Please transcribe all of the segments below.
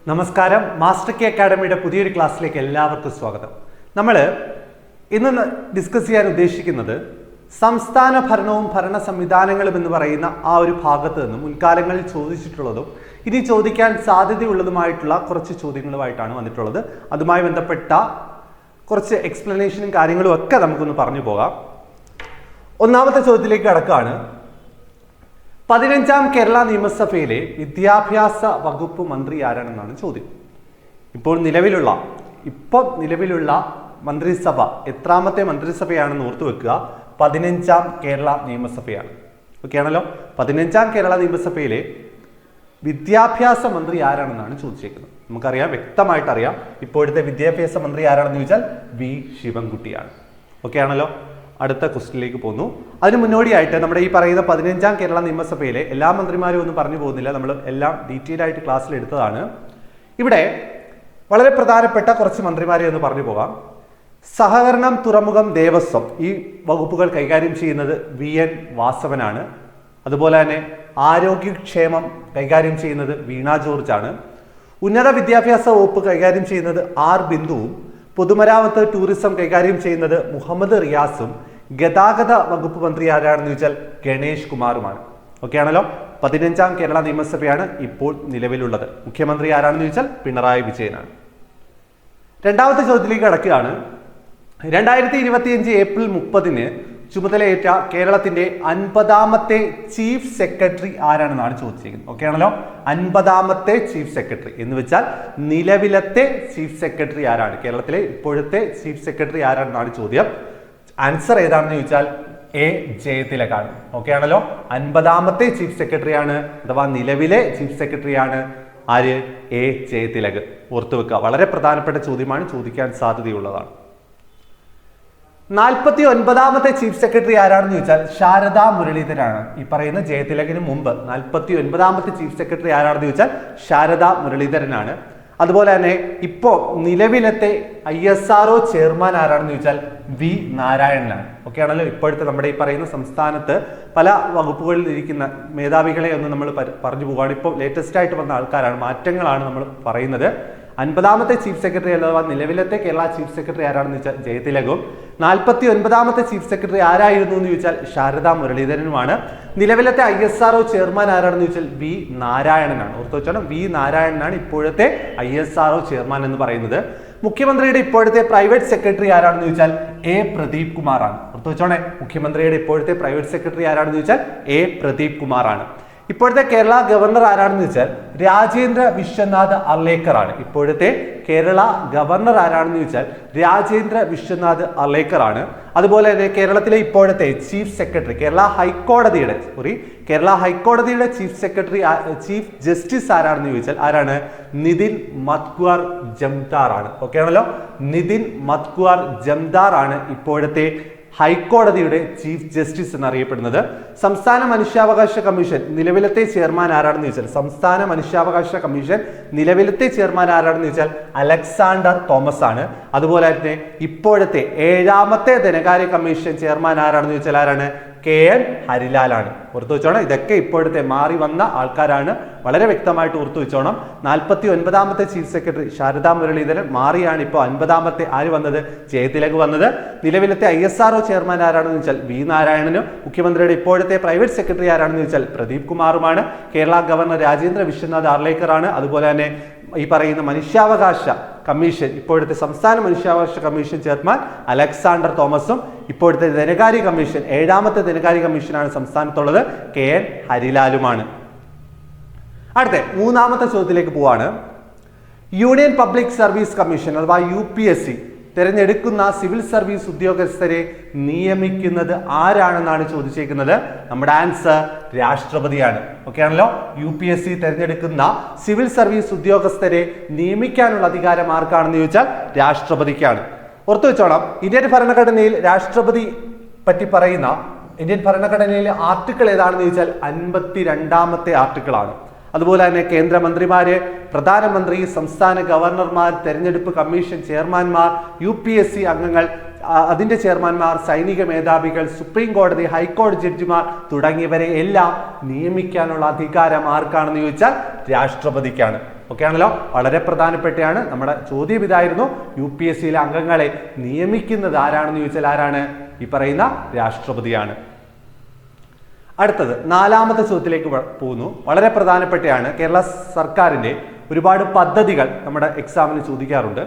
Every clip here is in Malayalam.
നമസ്കാരം. മാസ്റ്റർ കെ അക്കാഡമിയുടെ പുതിയൊരു ക്ലാസ്സിലേക്ക് എല്ലാവർക്കും സ്വാഗതം. നമ്മൾ ഇന്ന് ഡിസ്കസ് ചെയ്യാൻ ഉദ്ദേശിക്കുന്നത് സംസ്ഥാന ഭരണവും ഭരണ സംവിധാനങ്ങളും എന്ന് പറയുന്ന ആ ഒരു ഭാഗത്ത് നിന്ന് മുൻകാലങ്ങളിൽ ചോദിച്ചിട്ടുള്ളതും ഇനി ചോദിക്കാൻ സാധ്യതയുള്ളതുമായിട്ടുള്ള കുറച്ച് ചോദ്യങ്ങളുമായിട്ടാണ് വന്നിട്ടുള്ളത്. അതുമായി ബന്ധപ്പെട്ട കുറച്ച് എക്സ്പ്ലനേഷനും കാര്യങ്ങളും ഒക്കെ നമുക്കൊന്ന് പറഞ്ഞു പോകാം. ഒന്നാമത്തെ ചോദ്യത്തിലേക്ക് കടക്കുകയാണ്. 15ാം കേരള നിയമസഭയിലെ വിദ്യാഭ്യാസ വകുപ്പ് മന്ത്രി ആരാണെന്നാണ് ചോദ്യം. ഇപ്പോൾ നിലവിലുള്ള മന്ത്രിസഭ എത്രാമത്തെ മന്ത്രിസഭയാണെന്ന് ഓർത്തു വെക്കുക? 15ാം കേരള നിയമസഭയാണ്. ഓക്കെ ആണല്ലോ. 15ാം കേരള നിയമസഭയിലെ വിദ്യാഭ്യാസ മന്ത്രി ആരാണെന്നാണ് ചോദിച്ചേക്കുന്നത്. നമുക്കറിയാം, വ്യക്തമായിട്ട് അറിയാം, ഇപ്പോഴത്തെ വിദ്യാഭ്യാസ മന്ത്രി ആരാണെന്ന് ചോദിച്ചാൽ വി ശിവൻകുട്ടിയാണ്. ഓക്കെ ആണല്ലോ. അടുത്ത ക്വസ്റ്റ്യനിലേക്ക് പോകുന്നു. അതിന് മുന്നോടിയായിട്ട് നമ്മുടെ ഈ പറയുന്ന 15ാം കേരള നിയമസഭയിലെ എല്ലാ മന്ത്രിമാരും ഒന്നും പറഞ്ഞു പോകുന്നില്ല, നമ്മൾ എല്ലാം ഡീറ്റെയിൽ ആയിട്ട് ക്ലാസ്സിൽ എടുത്തതാണ്. ഇവിടെ വളരെ പ്രധാനപ്പെട്ട കുറച്ച് മന്ത്രിമാരെ ഒന്ന് പറഞ്ഞു പോകാം. സഹകരണം, തുറമുഖം, ദേവസ്വം ഈ വകുപ്പുകൾ കൈകാര്യം ചെയ്യുന്നത് VN വാസവനാണ്. അതുപോലെ തന്നെ ആരോഗ്യക്ഷേമം കൈകാര്യം ചെയ്യുന്നത് വീണ ജോർജ് ആണ്. ഉന്നത വിദ്യാഭ്യാസ വകുപ്പ് കൈകാര്യം ചെയ്യുന്നത് R ബിന്ദുവും പൊതുമരാമത്ത് ടൂറിസം കൈകാര്യം ചെയ്യുന്നത് മുഹമ്മദ് റിയാസും ഗതാഗത വകുപ്പ് മന്ത്രി ആരാണെന്ന് ചോദിച്ചാൽ ഗണേഷ് കുമാറുമാണ്. ഓക്കെ ആണല്ലോ. 15ാം കേരള നിയമസഭയാണ് ഇപ്പോൾ നിലവിലുള്ളത്. മുഖ്യമന്ത്രി ആരാണെന്ന് ചോദിച്ചാൽ പിണറായി വിജയനാണ്. രണ്ടാമത്തെ ചോദ്യത്തിലേക്ക് കടക്കുകയാണ്. 2025 ഏപ്രിൽ 30 ചുമതലയേറ്റ കേരളത്തിന്റെ 50ാമത്തെ ചീഫ് സെക്രട്ടറി ആരാണെന്നാണ് ചോദിച്ചിരിക്കുന്നത്. ഓക്കെ ആണല്ലോ. 50ാമത്തെ ചീഫ് സെക്രട്ടറി എന്ന് വെച്ചാൽ നിലവിലത്തെ ചീഫ് സെക്രട്ടറി ആരാണ്, കേരളത്തിലെ ഇപ്പോഴത്തെ ചീഫ് സെക്രട്ടറി ആരാണെന്നാണ് ചോദ്യം. ആൻസർ ഏതാണെന്ന് ചോദിച്ചാൽ A ജയതിലകാണ്. ഓക്കെ ആണല്ലോ. 50ാമത്തെ ചീഫ് സെക്രട്ടറിയാണ്, അഥവാ നിലവിലെ ചീഫ് സെക്രട്ടറിയാണ് ആര്? A ജയതിലക്. ഓർത്തു വെക്കുക, വളരെ പ്രധാനപ്പെട്ട ചോദ്യമാണ്, ചോദിക്കാൻ സാധ്യതയുള്ളതാണ്. 49ാമത്തെ ചീഫ് സെക്രട്ടറി ആരാണെന്ന് ചോദിച്ചാൽ ശാരദാ മുരളീധരനാണ്. ഈ പറയുന്ന ജയതിലകിന് മുമ്പ് 49ാമത്തെ ചീഫ് സെക്രട്ടറി ആരാണെന്ന് ചോദിച്ചാൽ ശാരദാ മുരളീധരനാണ്. അതുപോലെ തന്നെ ഇപ്പോ നിലവിലത്തെ ISRO ചെയർമാൻ ആരാണെന്ന് ചോദിച്ചാൽ V നാരായണനാണ്. ഓക്കെ ആണല്ലോ. ഇപ്പോഴത്തെ നമ്മുടെ ഈ പറയുന്ന സംസ്ഥാനത്ത് പല വകുപ്പുകളിൽ ഇരിക്കുന്ന മേധാവികളെ ഒന്ന് നമ്മൾ പറഞ്ഞു പോവുകയാണ്. ഇപ്പോൾ ലേറ്റസ്റ്റ് ആയിട്ട് വന്ന ആൾക്കാരാണ്, മാറ്റങ്ങളാണ് നമ്മൾ പറയുന്നത്. 50ാമത്തെ ചീഫ് സെക്രട്ടറി അഥവാ നിലവിലത്തെ കേരള ചീഫ് സെക്രട്ടറി ആരാണെന്ന് ചോദിച്ചാൽ ജയതിലകും 49ാമത്തെ ചീഫ് സെക്രട്ടറി ആരായിരുന്നു എന്ന് ചോദിച്ചാൽ ശാരദാ മുരളീധരനുമാണ്. നിലവിലത്തെ ISRO ചെയർമാൻ ആരാണെന്ന് ചോദിച്ചാൽ V നാരായണനാണ്. ഓർത്തു വെച്ചോണം, V നാരായണനാണ് ഇപ്പോഴത്തെ ISRO ചെയർമാൻ എന്ന് പറയുന്നത്. മുഖ്യമന്ത്രിയുടെ ഇപ്പോഴത്തെ പ്രൈവറ്റ് സെക്രട്ടറി ആരാണെന്ന് ചോദിച്ചാൽ A പ്രദീപ് കുമാറാണ്. ഓർത്തു വെച്ചോണേ, മുഖ്യമന്ത്രിയുടെ ഇപ്പോഴത്തെ പ്രൈവറ്റ് സെക്രട്ടറി ആരാണെന്ന് ചോദിച്ചാൽ A പ്രദീപ് കുമാറാണ്. ഇപ്പോഴത്തെ കേരള ഗവർണർ ആരാണെന്ന് വെച്ചാൽ രാജേന്ദ്ര വിശ്വനാഥ് അർലേക്കർ ആണ്. ഇപ്പോഴത്തെ കേരള ഗവർണർ ആരാണെന്ന് ചോദിച്ചാൽ രാജേന്ദ്ര വിശ്വനാഥ് അർലേക്കർ ആണ്. അതുപോലെ തന്നെ കേരളത്തിലെ ഇപ്പോഴത്തെ ചീഫ് സെക്രട്ടറി, കേരള ഹൈക്കോടതിയുടെ ചീഫ് സെക്രട്ടറി, ചീഫ് ജസ്റ്റിസ് ആരാണെന്ന് ചോദിച്ചാൽ ആരാണ്? നിതിൻ മത്വാർ ജംദാർ ആണ്. ഓക്കെ ആണല്ലോ. നിതിൻ മത്വാർ ജംദാർ ആണ് ഇപ്പോഴത്തെ ഹൈക്കോടതിയുടെ ചീഫ് ജസ്റ്റിസ് എന്നറിയപ്പെടുന്നത്. സംസ്ഥാന മനുഷ്യാവകാശ കമ്മീഷൻ നിലവിലത്തെ ചെയർമാൻ ആരാണെന്ന് ചോദിച്ചാൽ അലക്സാണ്ടർ തോമസ് ആണ്. അതുപോലെ തന്നെ ഇപ്പോഴത്തെ 7ാമത്തെ ധനകാര്യ കമ്മീഷൻ ചെയർമാൻ ആരാണെന്ന് ചോദിച്ചാൽ ആരാണ്? KN ഹരിലാലാണ്. ഓർത്തു വെച്ചോണം, ഇതൊക്കെ ഇപ്പോഴത്തെ മാറി വന്ന ആൾക്കാരാണ്. വളരെ വ്യക്തമായിട്ട് ഓർത്തു വെച്ചോണം. 49ാമത്തെ ചീഫ് സെക്രട്ടറി ശാരദാ മുരളീധരൻ മാറിയാണ് ഇപ്പോൾ 50ാമത്തെ ആര് വന്നത്? ജയതിലക് വന്നത്. നിലവിലത്തെ ISRO ചെയർമാൻ ആരാണെന്ന് ചോദിച്ചാൽ V നാരായണനും മുഖ്യമന്ത്രിയുടെ ഇപ്പോഴത്തെ പ്രൈവറ്റ് സെക്രട്ടറി ആരാണെന്ന് ചോദിച്ചാൽ പ്രദീപ് കുമാറുമാണ്. കേരള ഗവർണർ രാജേന്ദ്ര വിശ്വനാഥ് ആർലേക്കർ ആണ്. അതുപോലെ തന്നെ ഈ പറയുന്ന മനുഷ്യാവകാശ കമ്മീഷൻ, ഇപ്പോഴത്തെ സംസ്ഥാന മനുഷ്യാവകാശ കമ്മീഷൻ ചെയർമാൻ അലക്സാണ്ടർ തോമസും ഇപ്പോഴത്തെ ധനകാര്യ കമ്മീഷൻ 7ാമത്തെ ധനകാര്യ കമ്മീഷനാണ് സംസ്ഥാനത്തുള്ളത് KN ഹരിലാലുമാണ്. അടുത്ത 3ാമത്തെ ചോദ്യത്തിലേക്ക് പോവാണ്. യൂണിയൻ പബ്ലിക് സർവീസ് കമ്മീഷൻ അഥവാ UPSC തിരഞ്ഞെടുക്കുന്ന സിവിൽ സർവീസ് ഉദ്യോഗസ്ഥരെ നിയമിക്കുന്നത് ആരാണെന്നാണ് ചോദിച്ചേക്കുന്നത്. നമ്മുടെ ആൻസർ രാഷ്ട്രപതിയാണ്. ഓക്കെ ആണല്ലോ. UPSC തിരഞ്ഞെടുക്കുന്ന സിവിൽ സർവീസ് ഉദ്യോഗസ്ഥരെ നിയമിക്കാനുള്ള അധികാരം ആർക്കാണെന്ന് ചോദിച്ചാൽ രാഷ്ട്രപതിക്കാണ്. ഓർത്തു വെച്ചോണം, ഇന്ത്യൻ ഭരണഘടനയിൽ രാഷ്ട്രപതി പറ്റി പറയുന്ന ഇന്ത്യൻ ഭരണഘടനയിലെ ആർട്ടിക്കിൾ ഏതാണെന്ന് ചോദിച്ചാൽ 52ാമത്തെ ആർട്ടിക്കിളാണ്. അതുപോലെ തന്നെ കേന്ദ്രമന്ത്രിമാര്, പ്രധാനമന്ത്രി, സംസ്ഥാന ഗവർണർമാർ, തെരഞ്ഞെടുപ്പ് കമ്മീഷൻ ചെയർമാൻമാർ, UPSC അംഗങ്ങൾ, അതിന്റെ ചെയർമാൻമാർ, സൈനിക മേധാവികൾ, സുപ്രീം കോടതി, ഹൈക്കോടതി ജഡ്ജിമാർ തുടങ്ങിയവരെ എല്ലാം നിയമിക്കാനുള്ള അധികാരം ആർക്കാണെന്ന് ചോദിച്ചാൽ രാഷ്ട്രപതിക്കാണ്. ഓക്കെ ആണല്ലോ, വളരെ പ്രധാനപ്പെട്ടയാണ്. നമ്മുടെ ചോദ്യം ഇതായിരുന്നു, UPSCയിലെ അംഗങ്ങളെ നിയമിക്കുന്നത് ആരാണെന്ന് ചോദിച്ചാൽ ആരാണ്? ഈ പറയുന്ന രാഷ്ട്രപതിയാണ്. അടുത്തത് 4ാമത്തെ ചോദ്യത്തിലേക്ക് പോകുന്നു. വളരെ പ്രധാനപ്പെട്ടയാണ്. കേരള സർക്കാരിന്റെ ഒരുപാട് പദ്ധതികൾ നമ്മുടെ എക്സാമിന് ചോദിക്കാറുണ്ട്.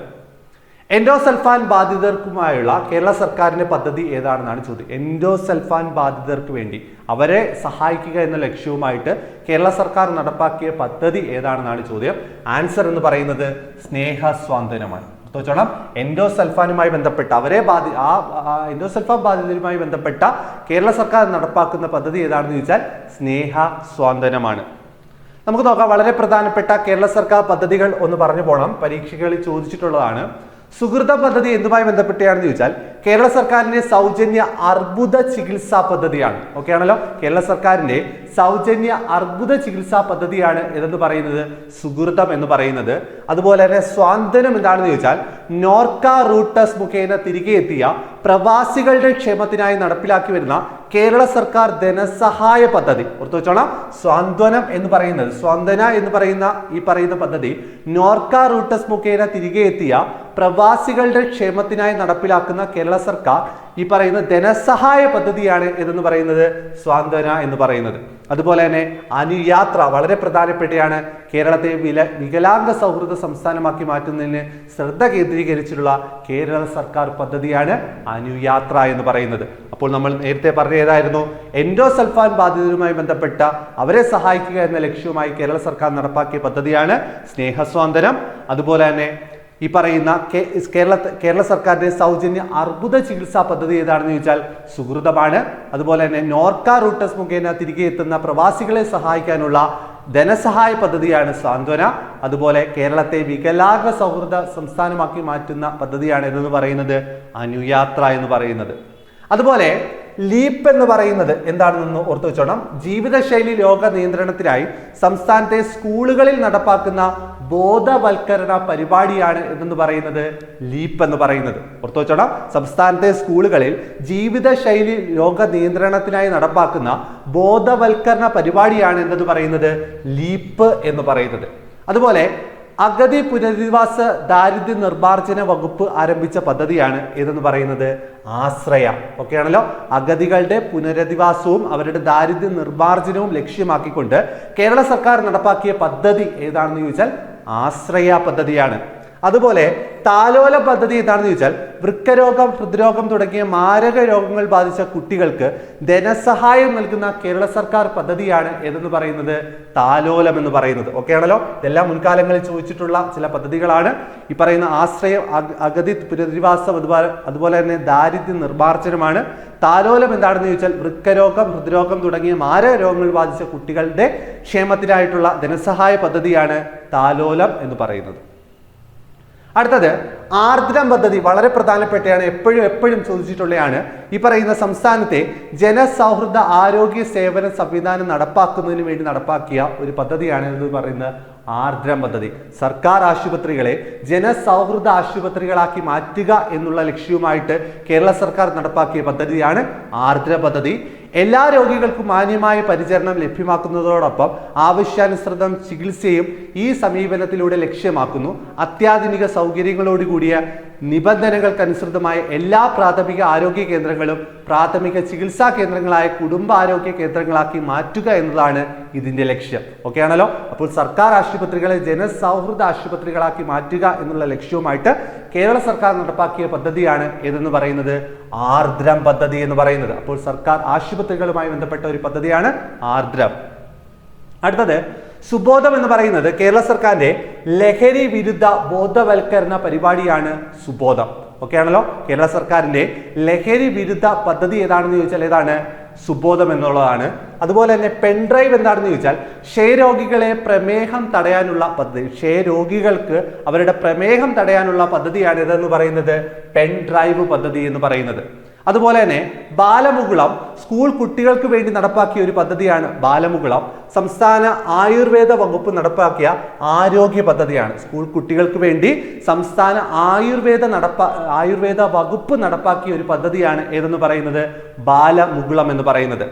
എൻഡോസൾഫാൻ ബാധിതർക്കുമായുള്ള കേരള സർക്കാരിന്റെ പദ്ധതി ഏതാണെന്നാണ് ചോദ്യം. എൻഡോസൾഫാൻ ബാധിതർക്ക് വേണ്ടി അവരെ സഹായിക്കുക എന്ന ലക്ഷ്യവുമായിട്ട് കേരള സർക്കാർ നടപ്പാക്കിയ പദ്ധതി ഏതാണെന്നാണ് ചോദ്യം. ആൻസർ എന്ന് പറയുന്നത് സ്നേഹസ്വാന്തനമാണ്. ചോദിച്ചോണം, എൻഡോസൾഫാനുമായി ബന്ധപ്പെട്ട എൻഡോസൾഫാൻ ബാധിതരുമായി ബന്ധപ്പെട്ട കേരള സർക്കാർ നടപ്പാക്കുന്ന പദ്ധതി ഏതാണെന്ന് ചോദിച്ചാൽ സ്നേഹസ്വാന്തനമാണ്. നമുക്ക് നോക്കാം. വളരെ പ്രധാനപ്പെട്ട കേരള സർക്കാർ പദ്ധതികൾ ഒന്ന് പറഞ്ഞു പോകണം, പരീക്ഷകളിൽ ചോദിച്ചിട്ടുള്ളതാണ്. സുഹൃത പദ്ധതി എന്തുമായി ബന്ധപ്പെട്ടാണെന്ന് ചോദിച്ചാൽ കേരള സർക്കാരിന്റെ സൗജന്യ അർബുദ ചികിത്സാ പദ്ധതിയാണ്. ഓക്കെ ആണല്ലോ, കേരള സർക്കാരിന്റെ സൗജന്യ അർബുദ ചികിത്സാ പദ്ധതിയാണ് ഇതെന്ന് പറയുന്നത് സുഹൃതം എന്ന് പറയുന്നത്. അതുപോലെ തന്നെ സ്വാന്തനം എന്താണെന്ന് ചോദിച്ചാൽ നോർക്ക റൂട്ടസ് മുഖേന തിരികെ എത്തിയ പ്രവാസികളുടെ ക്ഷേമത്തിനായി നടപ്പിലാക്കി വരുന്ന കേരള സർക്കാർ ധനസഹായ പദ്ധതി. ഓർത്തു വെച്ചോളാം, സ്വാന്തനം എന്ന് പറയുന്നത്, സ്വാന്തന എന്ന് പറയുന്ന ഈ പറയുന്ന പദ്ധതി നോർക്ക റൂട്ടസ് മുഖേന തിരികെ എത്തിയ പ്രവാസികളുടെ ക്ഷേമത്തിനായി നടപ്പിലാക്കുന്ന കേരള സർക്കാർ ഈ പറയുന്ന ധനസഹായ പദ്ധതിയാണ് ഇതെന്ന് പറയുന്നത് സ്വാന്തന എന്ന് പറയുന്നത്. അതുപോലെ തന്നെ അനുയാത്ര വളരെ പ്രധാനപ്പെട്ടയാണ്. കേരളത്തെ വികലാംഗ സൗഹൃദ സംസ്ഥാനമാക്കി മാറ്റുന്നതിന് ശ്രദ്ധ കേന്ദ്രീകരിച്ചിട്ടുള്ള കേരള സർക്കാർ പദ്ധതിയാണ് അനുയാത്ര എന്ന് പറയുന്നത്. അപ്പോൾ നമ്മൾ നേരത്തെ പറഞ്ഞ ഏതായിരുന്നു? എൻഡോസൾഫാൻ ബാധിതരുമായി ബന്ധപ്പെട്ട അവരെ സഹായിക്കുക എന്ന ലക്ഷ്യവുമായി കേരള സർക്കാർ നടപ്പാക്കിയ പദ്ധതിയാണ് സ്നേഹസ്വാന്തനം. അതുപോലെ തന്നെ ഈ പറയുന്ന കേരള സർക്കാരിന്റെ സൗജന്യ അർബുദ ചികിത്സാ പദ്ധതി ഏതാണെന്ന് ചോദിച്ചാൽ സുഹൃതമാണ്. അതുപോലെ തന്നെ നോർക്ക റൂട്ടസ് മുഖേന തിരികെ എത്തുന്ന പ്രവാസികളെ സഹായിക്കാനുള്ള ധനസഹായ പദ്ധതിയാണ് സാന്ത്വന. അതുപോലെ കേരളത്തെ വികലാംഗ സൗഹൃദ സംസ്ഥാനമാക്കി മാറ്റുന്ന പദ്ധതിയാണ് ഇതെന്ന് പറയുന്നത് അനുയാത്ര എന്ന് പറയുന്നത്. അതുപോലെ ലീപ്പ് എന്ന് പറയുന്നത് എന്താണെന്ന് ഓർത്തു വെച്ചോണം. ജീവിതശൈലി രോഗ നിയന്ത്രണത്തിനായി സംസ്ഥാനത്തെ സ്കൂളുകളിൽ നടപ്പാക്കുന്ന ബോധവൽക്കരണ പരിപാടിയാണ് എന്ന് പറയുന്നത് ലീപ്പ് എന്ന് പറയുന്നത്. ഓർത്തു വെച്ചോണം, സംസ്ഥാനത്തെ സ്കൂളുകളിൽ ജീവിതശൈലി രോഗ നിയന്ത്രണത്തിനായി നടപ്പാക്കുന്ന ബോധവൽക്കരണ പരിപാടിയാണ് എന്ന് പറയുന്നത് ലീപ്പ് എന്ന് പറയുന്നത്. അതുപോലെ അഗതി പുനരധിവാസ ദാരിദ്ര്യ നിർമ്മാർജ്ജന വകുപ്പ് ആരംഭിച്ച പദ്ധതിയാണ് ഏതെന്ന് പറയുന്നത് ആശ്രയ. ഓക്കെ ആണല്ലോ, അഗതികളുടെ പുനരധിവാസവും അവരുടെ ദാരിദ്ര്യ നിർമ്മാർജ്ജനവും ലക്ഷ്യമാക്കിക്കൊണ്ട് കേരള സർക്കാർ നടപ്പാക്കിയ പദ്ധതി ഏതാണെന്ന് ചോദിച്ചാൽ ആശ്രയ പദ്ധതിയാണ്. അതുപോലെ താലോല പദ്ധതി എന്താണെന്ന് ചോദിച്ചാൽ വൃക്കരോഗം, ഹൃദ്രോഗം തുടങ്ങിയ മാരക രോഗങ്ങൾ ബാധിച്ച കുട്ടികൾക്ക് ധനസഹായം നൽകുന്ന കേരള സർക്കാർ പദ്ധതിയാണ് ഏതെന്ന് പറയുന്നത് താലോലം എന്ന് പറയുന്നത്. ഓക്കെ ആണല്ലോ, ഇതെല്ലാം മുൻകാലങ്ങളിൽ ചോദിച്ചിട്ടുള്ള ചില പദ്ധതികളാണ്. ഈ പറയുന്ന ആശ്രയം, അഗതി പുനരധിവാസം, അതുപോലെ തന്നെ ദാരിദ്ര്യ നിർമ്മാർജ്ജനമാണ്. താലോലം എന്താണെന്ന് ചോദിച്ചാൽ വൃക്കരോഗം, ഹൃദ്രോഗം തുടങ്ങിയ മാരക രോഗങ്ങൾ ബാധിച്ച കുട്ടികളുടെ ക്ഷേമത്തിനായിട്ടുള്ള ധനസഹായ പദ്ധതിയാണ് താലോലം എന്ന് പറയുന്നത്. അടുത്തത് ആർദ്രം പദ്ധതി വളരെ പ്രധാനപ്പെട്ടതാണ്, എപ്പോഴും ചോദിച്ചിട്ടുള്ളതാണ്. ഈ പറയുന്ന സംസ്ഥാനത്തെ ജനസൗഹൃദ ആരോഗ്യ സേവന സംവിധാനം നടപ്പാക്കുന്നതിന് വേണ്ടി നടപ്പാക്കിയ ഒരു പദ്ധതിയാണ് എന്ന് പറയുന്നത് ആർദ്രം പദ്ധതി. സർക്കാർ ആശുപത്രികളെ ജനസൗഹൃദ ആശുപത്രികളാക്കി മാറ്റുക എന്നുള്ള ലക്ഷ്യവുമായിട്ട് കേരള സർക്കാർ നടപ്പാക്കിയ പദ്ധതിയാണ് ആർദ്ര പദ്ധതി. എല്ലാ രോഗികൾക്കും മാന്യമായ പരിചരണം ലഭ്യമാക്കുന്നതോടൊപ്പം ആവശ്യാനുസൃതം ചികിത്സയും ഈ സമീപനത്തിലൂടെ ലക്ഷ്യമാക്കുന്നു. അത്യാധുനിക സൗകര്യങ്ങളോടുകൂടിയ നിബന്ധനകൾക്കനുസൃതമായ എല്ലാ പ്രാഥമിക ആരോഗ്യ കേന്ദ്രങ്ങളും പ്രാഥമിക ചികിത്സാ കേന്ദ്രങ്ങളായ കുടുംബാരോഗ്യ കേന്ദ്രങ്ങളാക്കി മാറ്റുക എന്നതാണ് ഇതിന്റെ ലക്ഷ്യം. ഓക്കെ ആണല്ലോ, അപ്പോൾ സർക്കാർ ആശുപത്രികളെ ജനസൗഹൃദ ആശുപത്രികളാക്കി മാറ്റുക എന്നുള്ള ലക്ഷ്യവുമായിട്ട് കേരള സർക്കാർ നടപ്പാക്കിയ പദ്ധതിയാണ് ഏതെന്ന് പറയുന്നത് ആർദ്രം പദ്ധതി എന്ന് പറയുന്നത്. അപ്പോൾ സർക്കാർ ആശുപത്രികളുമായി ബന്ധപ്പെട്ട ഒരു പദ്ധതിയാണ് ആർദ്രം. അടുത്തത് സുബോധം എന്ന് പറയുന്നത് കേരള സർക്കാരിന്റെ ലഹരി വിരുദ്ധ ബോധവൽക്കരണ പരിപാടിയാണ് സുബോധം. ഓക്കെ ആണല്ലോ, കേരള സർക്കാരിന്റെ ലഹരി വിരുദ്ധ പദ്ധതി ഏതാണെന്ന് ചോദിച്ചാൽ ഏതാണ് സുബോധം എന്നുള്ളതാണ്. അതുപോലെ തന്നെ പെൻഡ്രൈവ് എന്താണെന്ന് ചോദിച്ചാൽ ക്ഷയരോഗികളെ പ്രമേഹം തടയാനുള്ള പദ്ധതി, ക്ഷയരോഗികൾക്ക് അവരുടെ പ്രമേഹം തടയാനുള്ള പദ്ധതിയാണ് ഇതെന്ന് പറയുന്നത് പെൻഡ്രൈവ് പദ്ധതി എന്ന് പറയുന്നത്. അതുപോലെ തന്നെ ബാലമുകുളം സ്കൂൾ കുട്ടികൾക്ക് വേണ്ടി നടപ്പാക്കിയ ഒരു പദ്ധതിയാണ് ബാലമുകുളം. സംസ്ഥാന ആയുർവേദ വകുപ്പ് നടപ്പാക്കിയ ആരോഗ്യ പദ്ധതിയാണ്. സ്കൂൾ കുട്ടികൾക്ക് വേണ്ടി സംസ്ഥാന ആയുർവേദ വകുപ്പ് നടപ്പാക്കിയ ഒരു പദ്ധതിയാണ് ഏതെന്ന് പറയുന്നത് ബാലമുകുളം എന്ന് പറയുന്നത്.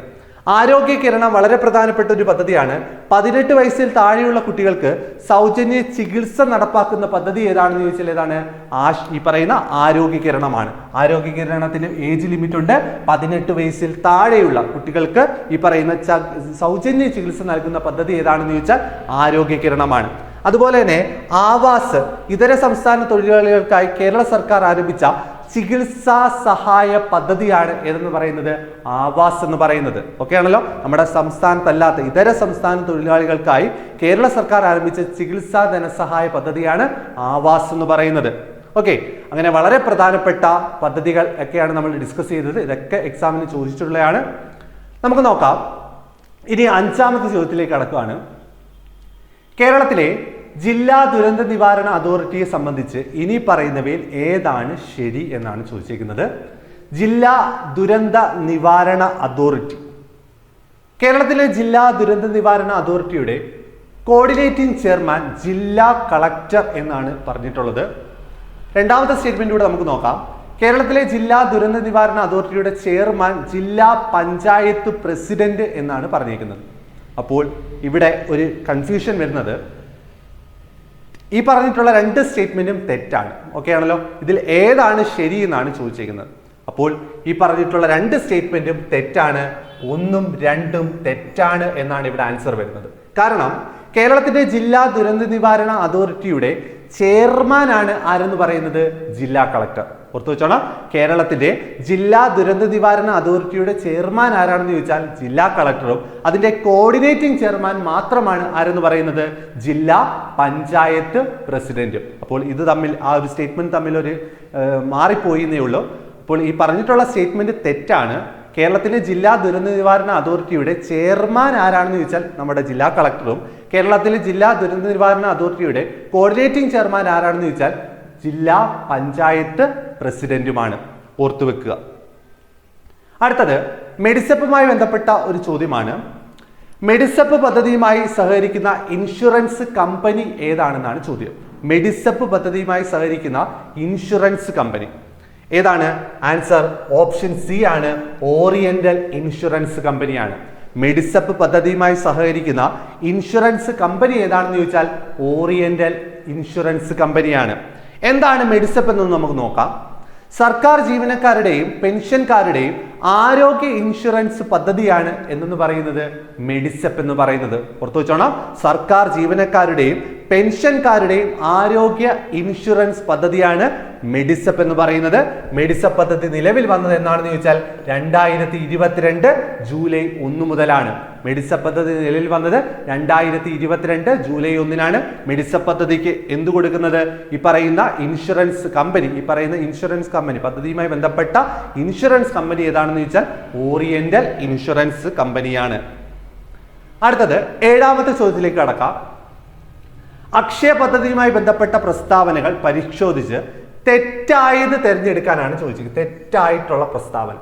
ആരോഗ്യ കിരണം വളരെ പ്രധാനപ്പെട്ട ഒരു പദ്ധതിയാണ്. 18 വയസ്സിൽ താഴെയുള്ള കുട്ടികൾക്ക് സൗജന്യ ചികിത്സ നടപ്പാക്കുന്ന പദ്ധതി ഏതാണെന്ന് ചോദിച്ചാൽ ഏതാണ്? ഈ പറയുന്ന ആരോഗ്യ കിരണമാണ്. ആരോഗ്യ കിരണത്തിന് ഏജ് ലിമിറ്റ് ഉണ്ട്. 18 വയസ്സിൽ താഴെയുള്ള കുട്ടികൾക്ക് ഈ പറയുന്ന സൗജന്യ ചികിത്സ നൽകുന്ന പദ്ധതി ഏതാണെന്ന് ചോദിച്ചാൽ ആരോഗ്യ കിരണമാണ്. അതുപോലെ തന്നെ ആവാസ് ഇതര സംസ്ഥാന തൊഴിലാളികൾക്കായി കേരള സർക്കാർ ആരംഭിച്ച ചികിത്സാ സഹായ പദ്ധതിയാണ് ഏതെന്ന് പറയുന്നത്? ആവാസ് എന്ന് പറയുന്നത്. ഓക്കെ ആണല്ലോ. നമ്മുടെ സംസ്ഥാനത്തല്ലാത്ത ഇതര സംസ്ഥാന തൊഴിലാളികൾക്കായി കേരള സർക്കാർ ആരംഭിച്ച ചികിത്സാ ധനസഹായ പദ്ധതിയാണ് ആവാസ് എന്ന് പറയുന്നത്. ഓക്കെ, അങ്ങനെ വളരെ പ്രധാനപ്പെട്ട പദ്ധതികൾ ഒക്കെയാണ് നമ്മൾ ഡിസ്കസ് ചെയ്തത്. ഇതൊക്കെ എക്സാമിന് ചോദിച്ചിട്ടുള്ളതാണ്. നമുക്ക് നോക്കാം. ഇനി 5ാമത്തെ ചോദ്യത്തിലേക്ക് കടക്കുകയാണ്. കേരളത്തിലെ ജില്ലാ ദുരന്ത നിവാരണ അതോറിറ്റിയെ സംബന്ധിച്ച് ഇനി പറയുന്നവയിൽ ഏതാണ് ശരി എന്നാണ് ചോദിച്ചിരിക്കുന്നത്. ജില്ലാ ദുരന്ത നിവാരണ അതോറിറ്റി, കേരളത്തിലെ ജില്ലാ ദുരന്ത നിവാരണ അതോറിറ്റിയുടെ കോർഡിനേറ്റിംഗ് ചെയർമാൻ ജില്ലാ കളക്ടർ എന്നാണ് പറഞ്ഞിട്ടുള്ളത്. 2ാമത്തെ സ്റ്റേറ്റ്മെന്റിലൂടെ നമുക്ക് നോക്കാം. കേരളത്തിലെ ജില്ലാ ദുരന്ത നിവാരണ അതോറിറ്റിയുടെ ചെയർമാൻ ജില്ലാ പഞ്ചായത്ത് പ്രസിഡന്റ് എന്നാണ് പറഞ്ഞിരിക്കുന്നത്. അപ്പോൾ ഇവിടെ ഒരു കൺഫ്യൂഷൻ വരുന്നത്, ഈ പറഞ്ഞിട്ടുള്ള 2 സ്റ്റേറ്റ്മെന്റും തെറ്റാണ്. ഓക്കെ ആണല്ലോ. ഇതിൽ ഏതാണ് ശരി എന്നാണ് ചോദിച്ചിരിക്കുന്നത്. അപ്പോൾ ഈ പറഞ്ഞിട്ടുള്ള 2 സ്റ്റേറ്റ്മെന്റും തെറ്റാണ്. 1ഉം 2ഉം തെറ്റാണ് എന്നാണ് ഇവിടെ ആൻസർ വരുന്നത്. കാരണം കേരളത്തിന്റെ ജില്ലാ ദുരന്ത നിവാരണ അതോറിറ്റിയുടെ ചെയർമാൻ ആണ് ആരെന്ന് പറയുന്നത്? ജില്ലാ കളക്ടർ. ഓർത്തു വെച്ചോണം, കേരളത്തിന്റെ ജില്ലാ ദുരന്ത നിവാരണ അതോറിറ്റിയുടെ ചെയർമാൻ ആരാണെന്ന് ചോദിച്ചാൽ ജില്ലാ കളക്ടറും അതിന്റെ കോർഡിനേറ്റിംഗ് ചെയർമാൻ മാത്രമാണ് ആരെന്ന് പറയുന്നത്? ജില്ലാ പഞ്ചായത്ത് പ്രസിഡന്റും. അപ്പോൾ ഇത് തമ്മിൽ ആ ഒരു സ്റ്റേറ്റ്മെന്റ് തമ്മിൽ ഒരു മാറിപ്പോയി എന്നേ ഉള്ളൂ. അപ്പോൾ ഈ പറഞ്ഞിട്ടുള്ള സ്റ്റേറ്റ്മെന്റ് തെറ്റാണ്. കേരളത്തിലെ ജില്ലാ ദുരന്ത നിവാരണ അതോറിറ്റിയുടെ ചെയർമാൻ ആരാണെന്ന് ചോദിച്ചാൽ നമ്മുടെ ജില്ലാ കളക്ടറും കേരളത്തിലെ ജില്ലാ ദുരന്ത നിവാരണ അതോറിറ്റിയുടെ കോർഡിനേറ്റിംഗ് ചെയർമാൻ ആരാണെന്ന് ചോദിച്ചാൽ ജില്ലാ പഞ്ചായത്ത് പ്രസിഡന്റുമാണ്. ഓർത്തു വെക്കുക. അടുത്തത് മെഡിസെപ്പുമായി ബന്ധപ്പെട്ട ഒരു ചോദ്യമാണ്. മെഡിസെപ്പ് പദ്ധതിയുമായി സഹകരിക്കുന്ന ഇൻഷുറൻസ് കമ്പനി ഏതാണെന്നാണ് ചോദ്യം. മെഡിസെപ്പ് പദ്ധതിയുമായി സഹകരിക്കുന്ന ഇൻഷുറൻസ് കമ്പനി ഏതാണ്? ആൻസർ ഓപ്ഷൻ സി ആണ്. ഓറിയന്റൽ ഇൻഷുറൻസ് കമ്പനിയാണ്. മെഡിസെപ്പ് പദ്ധതിയുമായി സഹകരിക്കുന്ന ഇൻഷുറൻസ് കമ്പനി ഏതാണെന്ന് ചോദിച്ചാൽ ഓറിയന്റൽ ഇൻഷുറൻസ് കമ്പനിയാണ്. എന്താണ് മെഡിസെപ്പ് എന്ന് നമുക്ക് നോക്കാം. സർക്കാർ ജീവനക്കാരുടെയും പെൻഷൻകാരുടെയും ആരോഗ്യ ഇൻഷുറൻസ് പദ്ധതിയാണ് എന്നു പറയുന്നത് മെഡിസെപ്പ് എന്ന് പറയുന്നത്. ഓർത്തു വെച്ചോണം, സർക്കാർ ജീവനക്കാരുടെയും പെൻഷൻകാരുടെയും ആരോഗ്യ ഇൻഷുറൻസ് പദ്ധതിയാണ് മെഡിസെപ്പ് എന്ന് പറയുന്നത്. മെഡിസെപ്പ് പദ്ധതി നിലവിൽ വന്നത് എന്നാണെന്ന് ചോദിച്ചാൽ 2022 ജൂലൈ 1 മുതലാണ്. മെഡിസെപ്പ് പദ്ധതി നിലവിൽ വന്നത് 2022 ജൂലൈ 1-നാണ്. മെഡിസെപ്പ് പദ്ധതിക്ക് എന്ത് കൊടുക്കുന്നത്? ഈ പറയുന്ന ഇൻഷുറൻസ് കമ്പനി, ഈ പറയുന്ന ഇൻഷുറൻസ് കമ്പനി, പദ്ധതിയുമായി ബന്ധപ്പെട്ട ഇൻഷുറൻസ് കമ്പനി ഏതാണെന്ന് ചോദിച്ചാൽ ഓറിയന്റൽ ഇൻഷുറൻസ് കമ്പനിയാണ്. അടുത്തത് 7ാമത്തെ ചോദ്യത്തിലേക്ക് കടക്കാം. അക്ഷയ പദ്ധതിയുമായി ബന്ധപ്പെട്ട പ്രസ്താവനകൾ പരിശോധിച്ച് തെറ്റായത് തിരഞ്ഞെടുക്കാനാണ് ചോദിച്ചിരിക്കുന്നത്. തെറ്റായിട്ടുള്ള പ്രസ്താവന.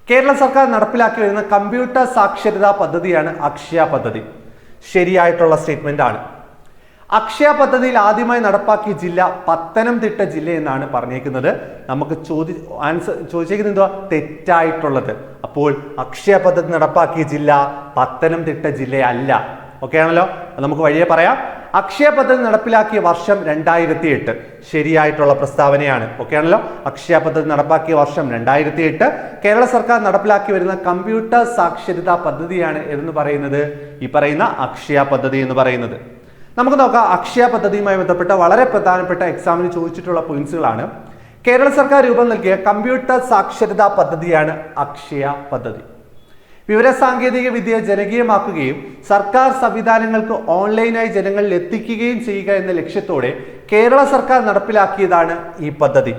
കേരള സർക്കാർ നടപ്പിലാക്കി വരുന്ന കമ്പ്യൂട്ടർ സാക്ഷരതാ പദ്ധതിയാണ് അക്ഷയ പദ്ധതി. ശരിയായിട്ടുള്ള സ്റ്റേറ്റ്മെന്റ് ആണ്. അക്ഷയ പദ്ധതിയിൽ ആദ്യമായി നടപ്പാക്കിയ ജില്ല പത്തനംതിട്ട ജില്ല എന്നാണ് പറഞ്ഞേക്കുന്നത്. നമുക്ക് ആൻസർ ചോദിച്ചിരിക്കുന്നത് എന്തുവാ? തെറ്റായിട്ടുള്ളത്. അപ്പോൾ അക്ഷയ പദ്ധതി നടപ്പാക്കിയ ജില്ല പത്തനംതിട്ട ജില്ലയല്ല. ഓക്കെ ആണല്ലോ. നമുക്ക് വഴിയെ പറയാം. അക്ഷയ പദ്ധതി നടപ്പിലാക്കിയ വർഷം 2008. ശരിയായിട്ടുള്ള പ്രസ്താവനയാണ്. ഓക്കെ ആണല്ലോ. അക്ഷയ പദ്ധതി നടപ്പാക്കിയ വർഷം 2008. കേരള സർക്കാർ നടപ്പിലാക്കി വരുന്ന കമ്പ്യൂട്ടർ സാക്ഷരതാ പദ്ധതിയാണ് എന്ന് പറയുന്നത് ഈ പറയുന്ന അക്ഷയ പദ്ധതി എന്ന് പറയുന്നത്. നമുക്ക് നോക്കാം. അക്ഷയ പദ്ധതിയുമായി ബന്ധപ്പെട്ട വളരെ പ്രധാനപ്പെട്ട എക്സാമിന് ചോദിച്ചിട്ടുള്ള പോയിന്റ്സുകളാണ്. കേരള സർക്കാർ രൂപം നൽകിയ കമ്പ്യൂട്ടർ സാക്ഷരതാ പദ്ധതിയാണ് അക്ഷയ പദ്ധതി. വിവരസാങ്കേതിക വിദ്യ ജനകീയമാക്കുകയും സർക്കാർ സംവിധാനങ്ങൾക്ക് ഓൺലൈനായി ജനങ്ങളിൽ എത്തിക്കുകയും ചെയ്യുക എന്ന ലക്ഷ്യത്തോടെ കേരള സർക്കാർ നടപ്പിലാക്കിയതാണ് ഈ പദ്ധതി.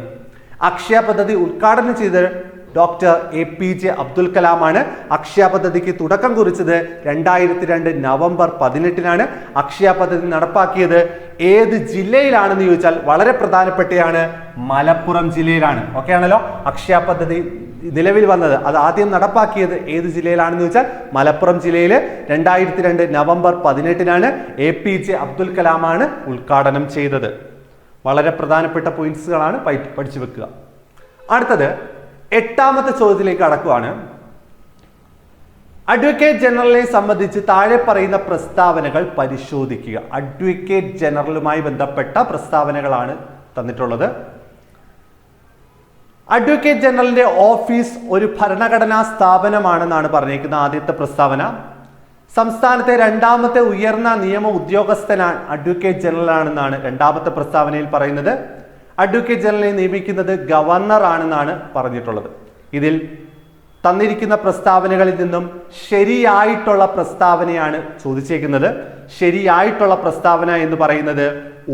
അക്ഷയ പദ്ധതി ഉദ്ഘാടനം ചെയ്തത് ഡോക്ടർ APJ അബ്ദുൽ കലാമാണ്. അക്ഷയ പദ്ധതിക്ക് തുടക്കം കുറിച്ചത് 2002 നവംബർ 18-നാണ്. അക്ഷയ പദ്ധതി നടപ്പാക്കിയത് ഏത് ജില്ലയിലാണെന്ന് ചോദിച്ചാൽ വളരെ പ്രധാനപ്പെട്ടതാണ്. മലപ്പുറം ജില്ലയിലാണ്. ഓക്കെ ആണല്ലോ. അക്ഷയ പദ്ധതി നിലവിൽ വന്നത്, അത് ആദ്യം നടപ്പാക്കിയത് ഏത് ജില്ലയിലാണെന്ന് ചോദിച്ചാൽ മലപ്പുറം ജില്ലയിൽ 2002 നവംബർ 18-നാണ്. APJ അബ്ദുൽ കലാമാണ് ഉദ്ഘാടനം ചെയ്തത്. വളരെ പ്രധാനപ്പെട്ട പോയിന്റ്സുകളാണ് പഠിച്ചു വെക്കുക. അടുത്തത് 8ാമത്തെ ചോദ്യത്തിലേക്ക് കടക്കുകയാണ്. അഡ്വക്കേറ്റ് ജനറലിനെ സംബന്ധിച്ച് താഴെ പറയുന്ന പ്രസ്താവനകൾ പരിശോധിക്കുക. അഡ്വക്കേറ്റ് ജനറലുമായി ബന്ധപ്പെട്ട പ്രസ്താവനകളാണ് തന്നിട്ടുള്ളത്. അഡ്വക്കേറ്റ് ജനറലിന്റെ ഓഫീസ് ഒരു ഭരണഘടനാ സ്ഥാപനമാണെന്നാണ് പറഞ്ഞിരിക്കുന്ന ആദ്യത്തെ പ്രസ്താവന. സംസ്ഥാനത്തെ രണ്ടാമത്തെ ഉയർന്ന നിയമ ഉദ്യോഗസ്ഥനാണ് അഡ്വക്കേറ്റ് ജനറൽ ആണെന്നാണ് രണ്ടാമത്തെ പ്രസ്താവനയിൽ പറയുന്നത്. അഡ്വക്കേറ്റ് ജനറലിനെ നിയമിക്കുന്നത് ഗവർണർ ആണെന്നാണ് പറഞ്ഞിട്ടുള്ളത്. ഇതിൽ തന്നിരിക്കുന്ന പ്രസ്താവനകളിൽ നിന്നും ശരിയായിട്ടുള്ള പ്രസ്താവനയാണ് ചോദിച്ചേക്കുന്നത്. ശരിയായിട്ടുള്ള പ്രസ്താവന എന്ന് പറയുന്നത്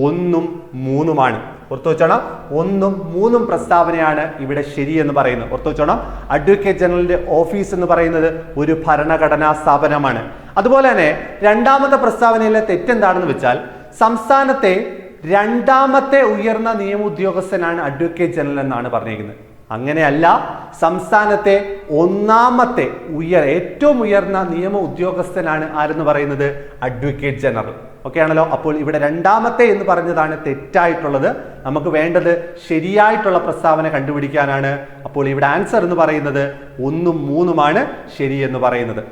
1ഉം 3ഉമാണ്. ഓർത്തു വെച്ചോണം, 1ഉം 3ഉം പ്രസ്താവനയാണ് ഇവിടെ ശരി എന്ന് പറയുന്നത്. ഓർത്തു വെച്ചോണം, അഡ്വക്കേറ്റ് ജനറലിന്റെ ഓഫീസ് എന്ന് പറയുന്നത് ഒരു ഭരണഘടനാ സ്ഥാപനമാണ്. അതുപോലെ തന്നെ രണ്ടാമത്തെ പ്രസ്താവനയിലെ തെറ്റെന്താണെന്ന് വെച്ചാൽ സംസ്ഥാനത്തെ രണ്ടാമത്തെ ഉയർന്ന നിയമ ഉദ്യോഗസ്ഥനാണ് അഡ്വക്കേറ്റ് ജനറൽ എന്നാണ് പറഞ്ഞിരിക്കുന്നത്. അങ്ങനെയല്ല, സംസ്ഥാനത്തെ ഒന്നാമത്തെ ഏറ്റവും ഉയർന്ന നിയമ ഉദ്യോഗസ്ഥനാണ് ആരെന്ന് പറയുന്നത് അഡ്വക്കേറ്റ് ജനറൽ. ഓക്കെ ആണല്ലോ. അപ്പോൾ ഇവിടെ രണ്ടാമത്തെ എന്ന് പറഞ്ഞതാണ് തെറ്റായിട്ടുള്ളത്. നമുക്ക് വേണ്ടത് ശരിയായിട്ടുള്ള പ്രസ്താവന കണ്ടുപിടിക്കാനാണ്. അപ്പോൾ ഇവിടെ ആൻസർ എന്ന് പറയുന്നത് 1ഉം 3ഉമാണ് ശരി എന്ന് പറയുന്നത്.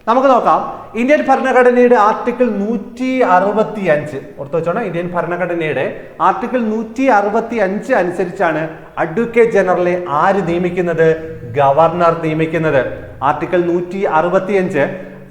നമുക്ക് നോക്കാം. ഇന്ത്യൻ ഭരണഘടനയുടെ ആർട്ടിക്കിൾ 165 ഓർത്തു വെച്ചോണം. ഇന്ത്യൻ ഭരണഘടനയുടെ ആർട്ടിക്കിൾ 165 അനുസരിച്ചാണ് അഡ്വക്കേറ്റ് ജനറലെ ആര് നിയമിക്കുന്നത്? ഗവർണർ നിയമിക്കുന്നത്. ആർട്ടിക്കിൾ 165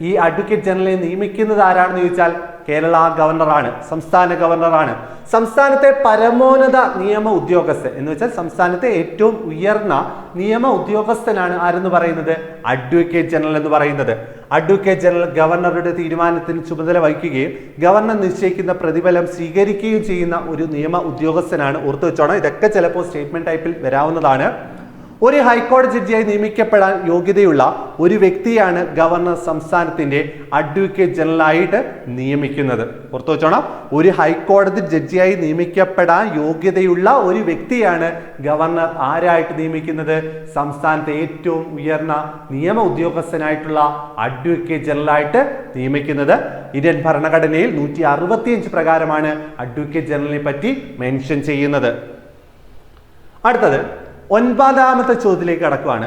ഈ അഡ്വക്കേറ്റ് ജനറലെ നിയമിക്കുന്നത് ആരാണെന്ന് ചോദിച്ചാൽ കേരള ഗവർണറാണ്, സംസ്ഥാന ഗവർണറാണ്. സംസ്ഥാനത്തെ പരമോന്നത നിയമ ഉദ്യോഗസ്ഥൻ എന്ന് വെച്ചാൽ സംസ്ഥാനത്തെ ഏറ്റവും ഉയർന്ന നിയമ ഉദ്യോഗസ്ഥനാണ് ആരെന്ന് പറയുന്നത് അഡ്വക്കേറ്റ് ജനറൽ എന്ന് പറയുന്നത്. അഡ്വക്കേറ്റ് ജനറൽ ഗവർണറുടെ തീരുമാനത്തിന് ചുമതല വഹിക്കുകയും ഗവർണർ നിശ്ചയിക്കുന്ന പ്രതിഫലം സ്വീകരിക്കുകയും ചെയ്യുന്ന ഒരു നിയമ ഉദ്യോഗസ്ഥനാണ്. ഓർത്തു വെച്ചോണം, ഇതൊക്കെ ചിലപ്പോൾ സ്റ്റേറ്റ്മെന്റ് ടൈപ്പിൽ വരാവുന്നതാണ്. ഒരു ഹൈക്കോടതി ജഡ്ജിയായി നിയമിക്കപ്പെടാൻ യോഗ്യതയുള്ള ഒരു വ്യക്തിയാണ് ഗവർണർ സംസ്ഥാനത്തിന്റെ അഡ്വക്കേറ്റ് ജനറലായിട്ട് നിയമിക്കുന്നത്. ഓർത്തു വെച്ചോണം, ഒരു ഹൈക്കോടതി ജഡ്ജിയായി നിയമിക്കപ്പെടാൻ യോഗ്യതയുള്ള ഒരു വ്യക്തിയാണ് ഗവർണർ ആരായിട്ട് നിയമിക്കുന്നത്? സംസ്ഥാനത്തെ ഏറ്റവും ഉയർന്ന നിയമ ഉദ്യോഗസ്ഥനായിട്ടുള്ള അഡ്വക്കേറ്റ് ജനറലായിട്ട് നിയമിക്കുന്നത്. ഇന്ത്യൻ ഭരണഘടനയിൽ 165 പ്രകാരമാണ് അഡ്വക്കേറ്റ് ജനറലിനെ പറ്റി മെൻഷൻ ചെയ്യുന്നത്. അടുത്തത് 9ാമത്തെ ചോദ്യത്തിലേക്ക് കടക്കുകയാണ്.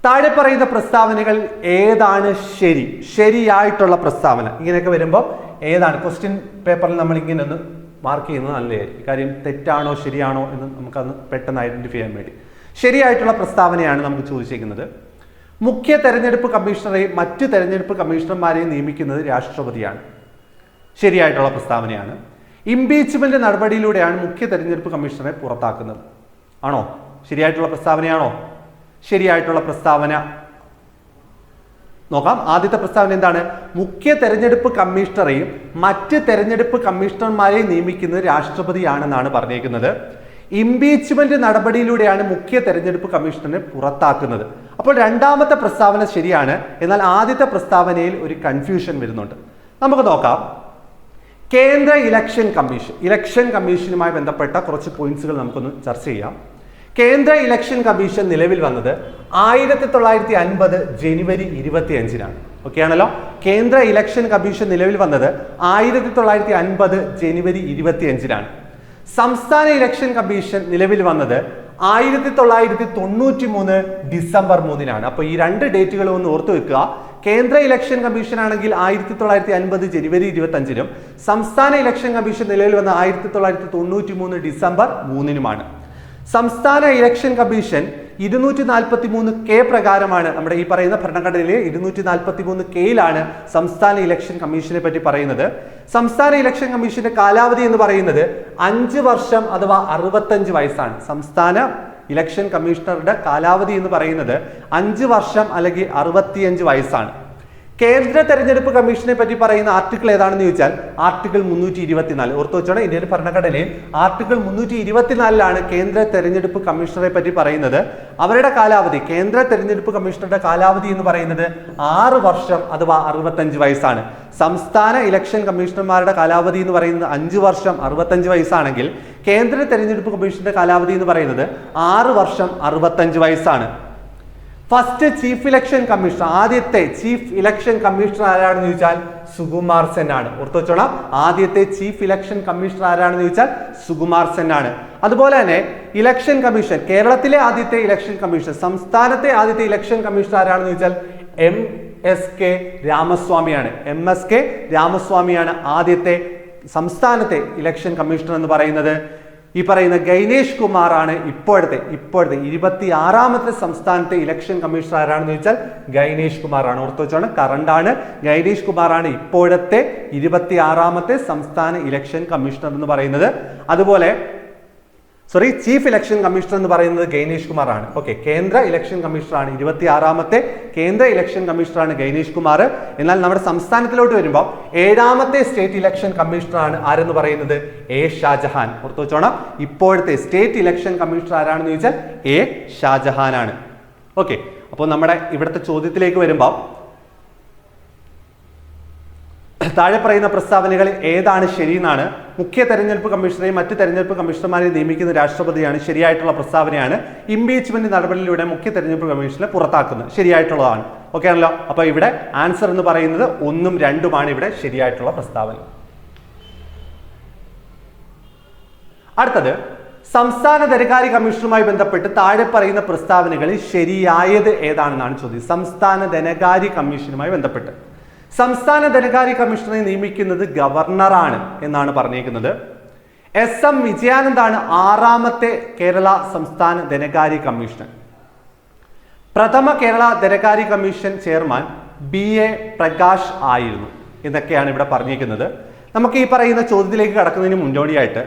താഴെ പറയുന്ന പ്രസ്താവനകൾ ഏതാണ് ശരി? ശരിയായിട്ടുള്ള പ്രസ്താവന. ഇങ്ങനെയൊക്കെ വരുമ്പോൾ ഏതാണ് ക്വസ്റ്റ്യൻ പേപ്പറിൽ നമ്മൾ ഇങ്ങനെ ഒന്ന് മാർക്ക് ചെയ്യുന്നത് നല്ലതായിരിക്കും. കാര്യം തെറ്റാണോ ശരിയാണോ എന്ന് നമുക്കന്ന് പെട്ടെന്ന് ഐഡന്റിഫൈ ചെയ്യാൻ വേണ്ടി. ശരിയായിട്ടുള്ള പ്രസ്താവനയാണ് നമുക്ക് ചോദിച്ചിരിക്കുന്നത്. മുഖ്യ തെരഞ്ഞെടുപ്പ് കമ്മീഷണറെയും മറ്റ് തെരഞ്ഞെടുപ്പ് കമ്മീഷണർമാരെയും നിയമിക്കുന്നത് രാഷ്ട്രപതിയാണ്. ശരിയായിട്ടുള്ള പ്രസ്താവനയാണ്. ഇംപീച്ച്മെന്റ് നടപടിയിലൂടെയാണ് മുഖ്യ തെരഞ്ഞെടുപ്പ് കമ്മീഷണറെ പുറത്താക്കുന്നത്. ആണോ? ശരിയായിട്ടുള്ള പ്രസ്താവനയാണോ? ശരിയായിട്ടുള്ള പ്രസ്താവന നോക്കാം. ആദ്യത്തെ പ്രസ്താവന എന്താണ്? മുഖ്യ തെരഞ്ഞെടുപ്പ് കമ്മീഷണറെയും മറ്റ് തെരഞ്ഞെടുപ്പ് കമ്മീഷണർമാരെയും നിയമിക്കുന്നത് രാഷ്ട്രപതിയാണെന്നാണ് പറഞ്ഞിരിക്കുന്നത്. ഇംപീച്ച്മെന്റ് നടപടിയിലൂടെയാണ് മുഖ്യ തെരഞ്ഞെടുപ്പ് കമ്മീഷണറെ പുറത്താക്കുന്നത്. അപ്പോൾ രണ്ടാമത്തെ പ്രസ്താവന ശരിയാണ്. എന്നാൽ ആദ്യത്തെ പ്രസ്താവനയിൽ ഒരു കൺഫ്യൂഷൻ വരുന്നുണ്ട്. നമുക്ക് നോക്കാം. കേന്ദ്ര ഇലക്ഷൻ കമ്മീഷനുമായി ബന്ധപ്പെട്ട കുറച്ച് പോയിന്റ്സുകൾ നമുക്കൊന്ന് ചർച്ച ചെയ്യാം. കേന്ദ്ര ഇലക്ഷൻ കമ്മീഷൻ നിലവിൽ വന്നത് 1950 ജനുവരി 25-നാണ്. ഓക്കെ ആണല്ലോ. കേന്ദ്ര ഇലക്ഷൻ കമ്മീഷൻ നിലവിൽ വന്നത് 1950 ജനുവരി 25-നാണ്. സംസ്ഥാന ഇലക്ഷൻ കമ്മീഷൻ നിലവിൽ വന്നത് 1993 ഡിസംബർ 3-നാണ്. അപ്പൊ ഈ രണ്ട് ഡേറ്റുകളും ഒന്ന് ഓർത്തു വെക്കുക. കേന്ദ്ര ഇലക്ഷൻ കമ്മീഷൻ ആണെങ്കിൽ 1950 ജനുവരി 25-നും സംസ്ഥാന ഇലക്ഷൻ കമ്മീഷൻ നിലവിൽ വന്ന 1993 ഡിസംബർ 3-നുമാണ്. സംസ്ഥാന ഇലക്ഷൻ കമ്മീഷൻ 243K പ്രകാരമാണ് നമ്മുടെ ഈ പറയുന്ന ഭരണഘടനയിലെ 243Kയിലാണ് സംസ്ഥാന ഇലക്ഷൻ കമ്മീഷനെ പറ്റി പറയുന്നത്. സംസ്ഥാന ഇലക്ഷൻ കമ്മീഷന്റെ കാലാവധി എന്ന് പറയുന്നത് 5 വർഷം അഥവാ 65 വയസ്സാണ്. സംസ്ഥാന ഇലക്ഷൻ കമ്മീഷണറുടെ കാലാവധി എന്ന് പറയുന്നത് 5 വർഷം അല്ലെങ്കിൽ 65 വയസ്സാണ്. കേന്ദ്ര തെരഞ്ഞെടുപ്പ് കമ്മീഷനെ പറ്റി പറയുന്ന ആർട്ടിക്കിൾ ഏതാണെന്ന് ചോദിച്ചാൽ ആർട്ടിക്കിൾ 324. ഓർത്തു വെച്ചോണം, ഇന്ത്യൻ ഭരണഘടനയിൽ ആർട്ടിക്കിൾ 324-ലാണ് കേന്ദ്ര തെരഞ്ഞെടുപ്പ് കമ്മീഷണറെ പറ്റി പറയുന്നത്. അവരുടെ കാലാവധി, കേന്ദ്ര തെരഞ്ഞെടുപ്പ് കമ്മീഷണറുടെ കാലാവധി എന്ന് പറയുന്നത് 6 വർഷം അഥവാ 65 വയസ്സാണ്. സംസ്ഥാന ഇലക്ഷൻ കമ്മീഷണർമാരുടെ കാലാവധി എന്ന് പറയുന്നത് 5 വർഷം 65 വയസ്സാണെങ്കിൽ കേന്ദ്ര തെരഞ്ഞെടുപ്പ് കമ്മീഷന്റെ കാലാവധി എന്ന് പറയുന്നത് 6 വർഷം 65 വയസ്സാണ്. ഫസ്റ്റ് ചീഫ് ഇലക്ഷൻ കമ്മീഷണർ, ആദ്യത്തെ ചീഫ് ഇലക്ഷൻ കമ്മീഷണർ ആരാണെന്ന് ചോദിച്ചാൽ സുകുമാർ സെൻ ആണ്. ഓർത്തു വെച്ചോളാം, ആദ്യത്തെ ചീഫ് ഇലക്ഷൻ കമ്മീഷണർ ആരാണെന്ന് ചോദിച്ചാൽ സുകുമാർ സെൻ ആണ്. അതുപോലെ തന്നെ ഇലക്ഷൻ കമ്മീഷൻ, കേരളത്തിലെ ആദ്യത്തെ ഇലക്ഷൻ കമ്മീഷൻ, സംസ്ഥാനത്തെ ആദ്യത്തെ ഇലക്ഷൻ കമ്മീഷണർ ആരാണെന്ന് ചോദിച്ചാൽ MSK രാമസ്വാമിയാണ്. MSK രാമസ്വാമിയാണ് ആദ്യത്തെ സംസ്ഥാനത്തെ ഇലക്ഷൻ കമ്മീഷണർ എന്ന് പറയുന്നത്. ഈ പറയുന്ന ഗൈനേഷ് കുമാറാണ് ഇപ്പോഴത്തെ 26ാമത്തെ സംസ്ഥാനത്തെ ഇലക്ഷൻ കമ്മീഷണർ. ആരാണെന്ന് ചോദിച്ചാൽ ഗൈനേഷ് കുമാറാണ്. ഓർത്തു വെച്ചാണ്, കറണ്ട് ആണ്. ഗൈനേഷ് കുമാറാണ് ഇപ്പോഴത്തെ 26ാമത്തെ സംസ്ഥാന ഇലക്ഷൻ കമ്മീഷണർ എന്ന് പറയുന്നത്. അതുപോലെ ചീഫ് ഇലക്ഷൻ കമ്മീഷണർ എന്ന് പറയുന്നത് ഗൈനേഷ് കുമാറാണ്. ഓക്കെ, കേന്ദ്ര ഇലക്ഷൻ കമ്മീഷണറാണ്. 26ാമത്തെ കേന്ദ്ര ഇലക്ഷൻ കമ്മീഷണറാണ് ഗൈനേഷ് കുമാർ. എന്നാൽ നമ്മുടെ സംസ്ഥാനത്തിലോട്ട് വരുമ്പോൾ 7ാമത്തെ സ്റ്റേറ്റ് ഇലക്ഷൻ കമ്മീഷണറാണ് ആരെന്ന് പറയുന്നത് A ഷാജഹാൻ. ഓർത്തു വെച്ചോണം, ഇപ്പോഴത്തെ സ്റ്റേറ്റ് ഇലക്ഷൻ കമ്മീഷണർ ആരാണെന്ന് ചോദിച്ചാൽ A ഷാജഹാൻ ആണ്. ഓക്കെ, അപ്പോൾ നമ്മുടെ ഇവിടുത്തെ ചോദ്യത്തിലേക്ക് വരുമ്പോൾ താഴെ പറയുന്ന പ്രസ്താവനകളിൽ ഏതാണ് ശരിയെന്നാണ്. മുഖ്യ തെരഞ്ഞെടുപ്പ് കമ്മീഷണറെയും മറ്റ് തെരഞ്ഞെടുപ്പ് കമ്മീഷണർമാരെയും നിയമിക്കുന്ന രാഷ്ട്രപതിയാണ്. ശരിയായിട്ടുള്ള പ്രസ്താവനയാണ്. ഇംപീച്ച്മെന്റ് നടപടിയിലൂടെ മുഖ്യ തെരഞ്ഞെടുപ്പ് കമ്മീഷനെ പുറത്താക്കുന്നത് ശരിയായിട്ടുള്ളതാണ്. ഓക്കെ ആണല്ലോ. അപ്പൊ ഇവിടെ ആൻസർ എന്ന് പറയുന്നത് 1ഉം 2ഉമാണ് ഇവിടെ ശരിയായിട്ടുള്ള പ്രസ്താവന. അടുത്തത്, സംസ്ഥാന ധനകാര്യ കമ്മീഷനുമായി ബന്ധപ്പെട്ട് താഴെ പറയുന്ന പ്രസ്താവനകളിൽ ശരിയായത് ഏതാണെന്നാണ് ചോദ്യം. സംസ്ഥാന ധനകാര്യ കമ്മീഷനുമായി ബന്ധപ്പെട്ട് സംസ്ഥാന ധനകാര്യ കമ്മീഷണറെ നിയമിക്കുന്നത് ഗവർണറാണ് എന്നാണ് പറഞ്ഞിരിക്കുന്നത്. SM വിജയാനന്ദാണ് 6ാമത്തെ കേരള സംസ്ഥാന ധനകാര്യ കമ്മീഷണർ. പ്രഥമ കേരള ധനകാര്യ കമ്മീഷൻ ചെയർമാൻ BA പ്രകാശ് ആയിരുന്നു എന്നൊക്കെയാണ് ഇവിടെ പറഞ്ഞിരിക്കുന്നത്. നമുക്ക് ഈ പറയുന്ന ചോദ്യത്തിലേക്ക് കടക്കുന്നതിന് മുന്നോടിയായിട്ട്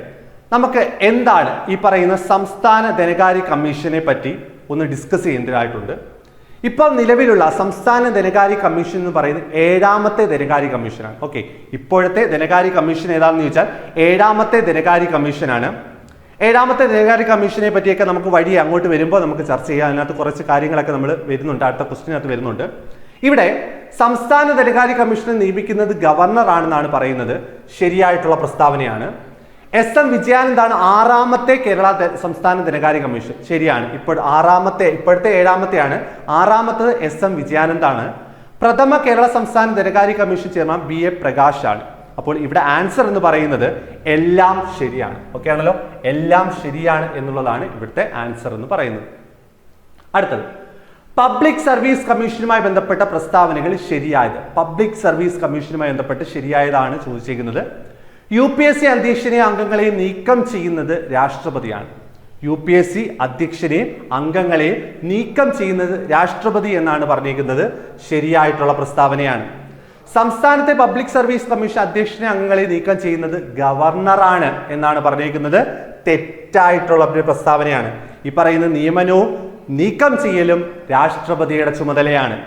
നമുക്ക് എന്താണ് ഈ പറയുന്ന സംസ്ഥാന ധനകാര്യ കമ്മീഷനെ പറ്റി ഒന്ന് ഡിസ്കസ് ചെയ്യേണ്ടതായിട്ടുണ്ട്. ഇപ്പോൾ നിലവിലുള്ള സംസ്ഥാന ധനകാര്യ കമ്മീഷൻ എന്ന് പറയുന്നത് 7ാമത്തെ ധനകാര്യ കമ്മീഷനാണ്. ഓക്കെ, ഇപ്പോഴത്തെ ധനകാര്യ കമ്മീഷൻ ഏതാണെന്ന് ചോദിച്ചാൽ 7ാമത്തെ ധനകാര്യ കമ്മീഷനാണ്. 7ാമത്തെ ധനകാര്യ കമ്മീഷനെ പറ്റിയൊക്കെ നമുക്ക് വഴി അങ്ങോട്ട് വരുമ്പോൾ നമുക്ക് ചർച്ച ചെയ്യാം. അതിനകത്ത് കുറച്ച് കാര്യങ്ങളൊക്കെ നമ്മൾ വരുന്നുണ്ട്, അടുത്ത ക്വസ്റ്റിനകത്ത് വരുന്നുണ്ട്. ഇവിടെ സംസ്ഥാന ധനകാര്യ കമ്മീഷനെ നിയമിക്കുന്നത് ഗവർണർ ആണെന്നാണ് പറയുന്നത്. ശരിയായിട്ടുള്ള പ്രസ്താവനയാണ്. SM വിജയാനന്ദാണ് 6ാമത്തെ കേരള സംസ്ഥാന ധനകാര്യ കമ്മീഷൻ. ശരിയാണ്. ഇപ്പോഴത്തെ 7ാമത്തെയാണ്. 6ാമത്തത് SM വിജയാനന്ദാണ്. പ്രഥമ കേരള സംസ്ഥാന ധനകാര്യ കമ്മീഷൻ ചെയർമാൻ BA പ്രകാശ് ആണ്. അപ്പോൾ ഇവിടെ ആൻസർ എന്ന് പറയുന്നത് എല്ലാം ശരിയാണ്. ഓക്കെ ആണല്ലോ, എല്ലാം ശരിയാണ് എന്നുള്ളതാണ് ഇവിടുത്തെ ആൻസർ എന്ന് പറയുന്നത്. അടുത്തത്, പബ്ലിക് സർവീസ് കമ്മീഷനുമായി ബന്ധപ്പെട്ട പ്രസ്താവനകൾ ശരിയായത്. പബ്ലിക് സർവീസ് കമ്മീഷനുമായി ബന്ധപ്പെട്ട് ശരിയായതാണ് ചോദിച്ചിരിക്കുന്നത്. UPSC അധ്യക്ഷനെയും അംഗങ്ങളെയും നീക്കം ചെയ്യുന്നത് രാഷ്ട്രപതിയാണ്. UPSC അധ്യക്ഷനെയും അംഗങ്ങളെയും നീക്കം ചെയ്യുന്നത് രാഷ്ട്രപതി എന്നാണ് പറഞ്ഞിരിക്കുന്നത്. ശരിയായിട്ടുള്ള പ്രസ്താവനയാണ്. സംസ്ഥാനത്തെ പബ്ലിക് സർവീസ് കമ്മീഷൻ അധ്യക്ഷനെ അംഗങ്ങളെ നീക്കം ചെയ്യുന്നത് ഗവർണറാണ് എന്നാണ് പറഞ്ഞിരിക്കുന്നത്. തെറ്റായിട്ടുള്ള പ്രസ്താവനയാണ്. ഈ പറയുന്ന നിയമനവും നീക്കം ചെയ്യലും രാഷ്ട്രപതിയുടെ ചുമതലയാണ്.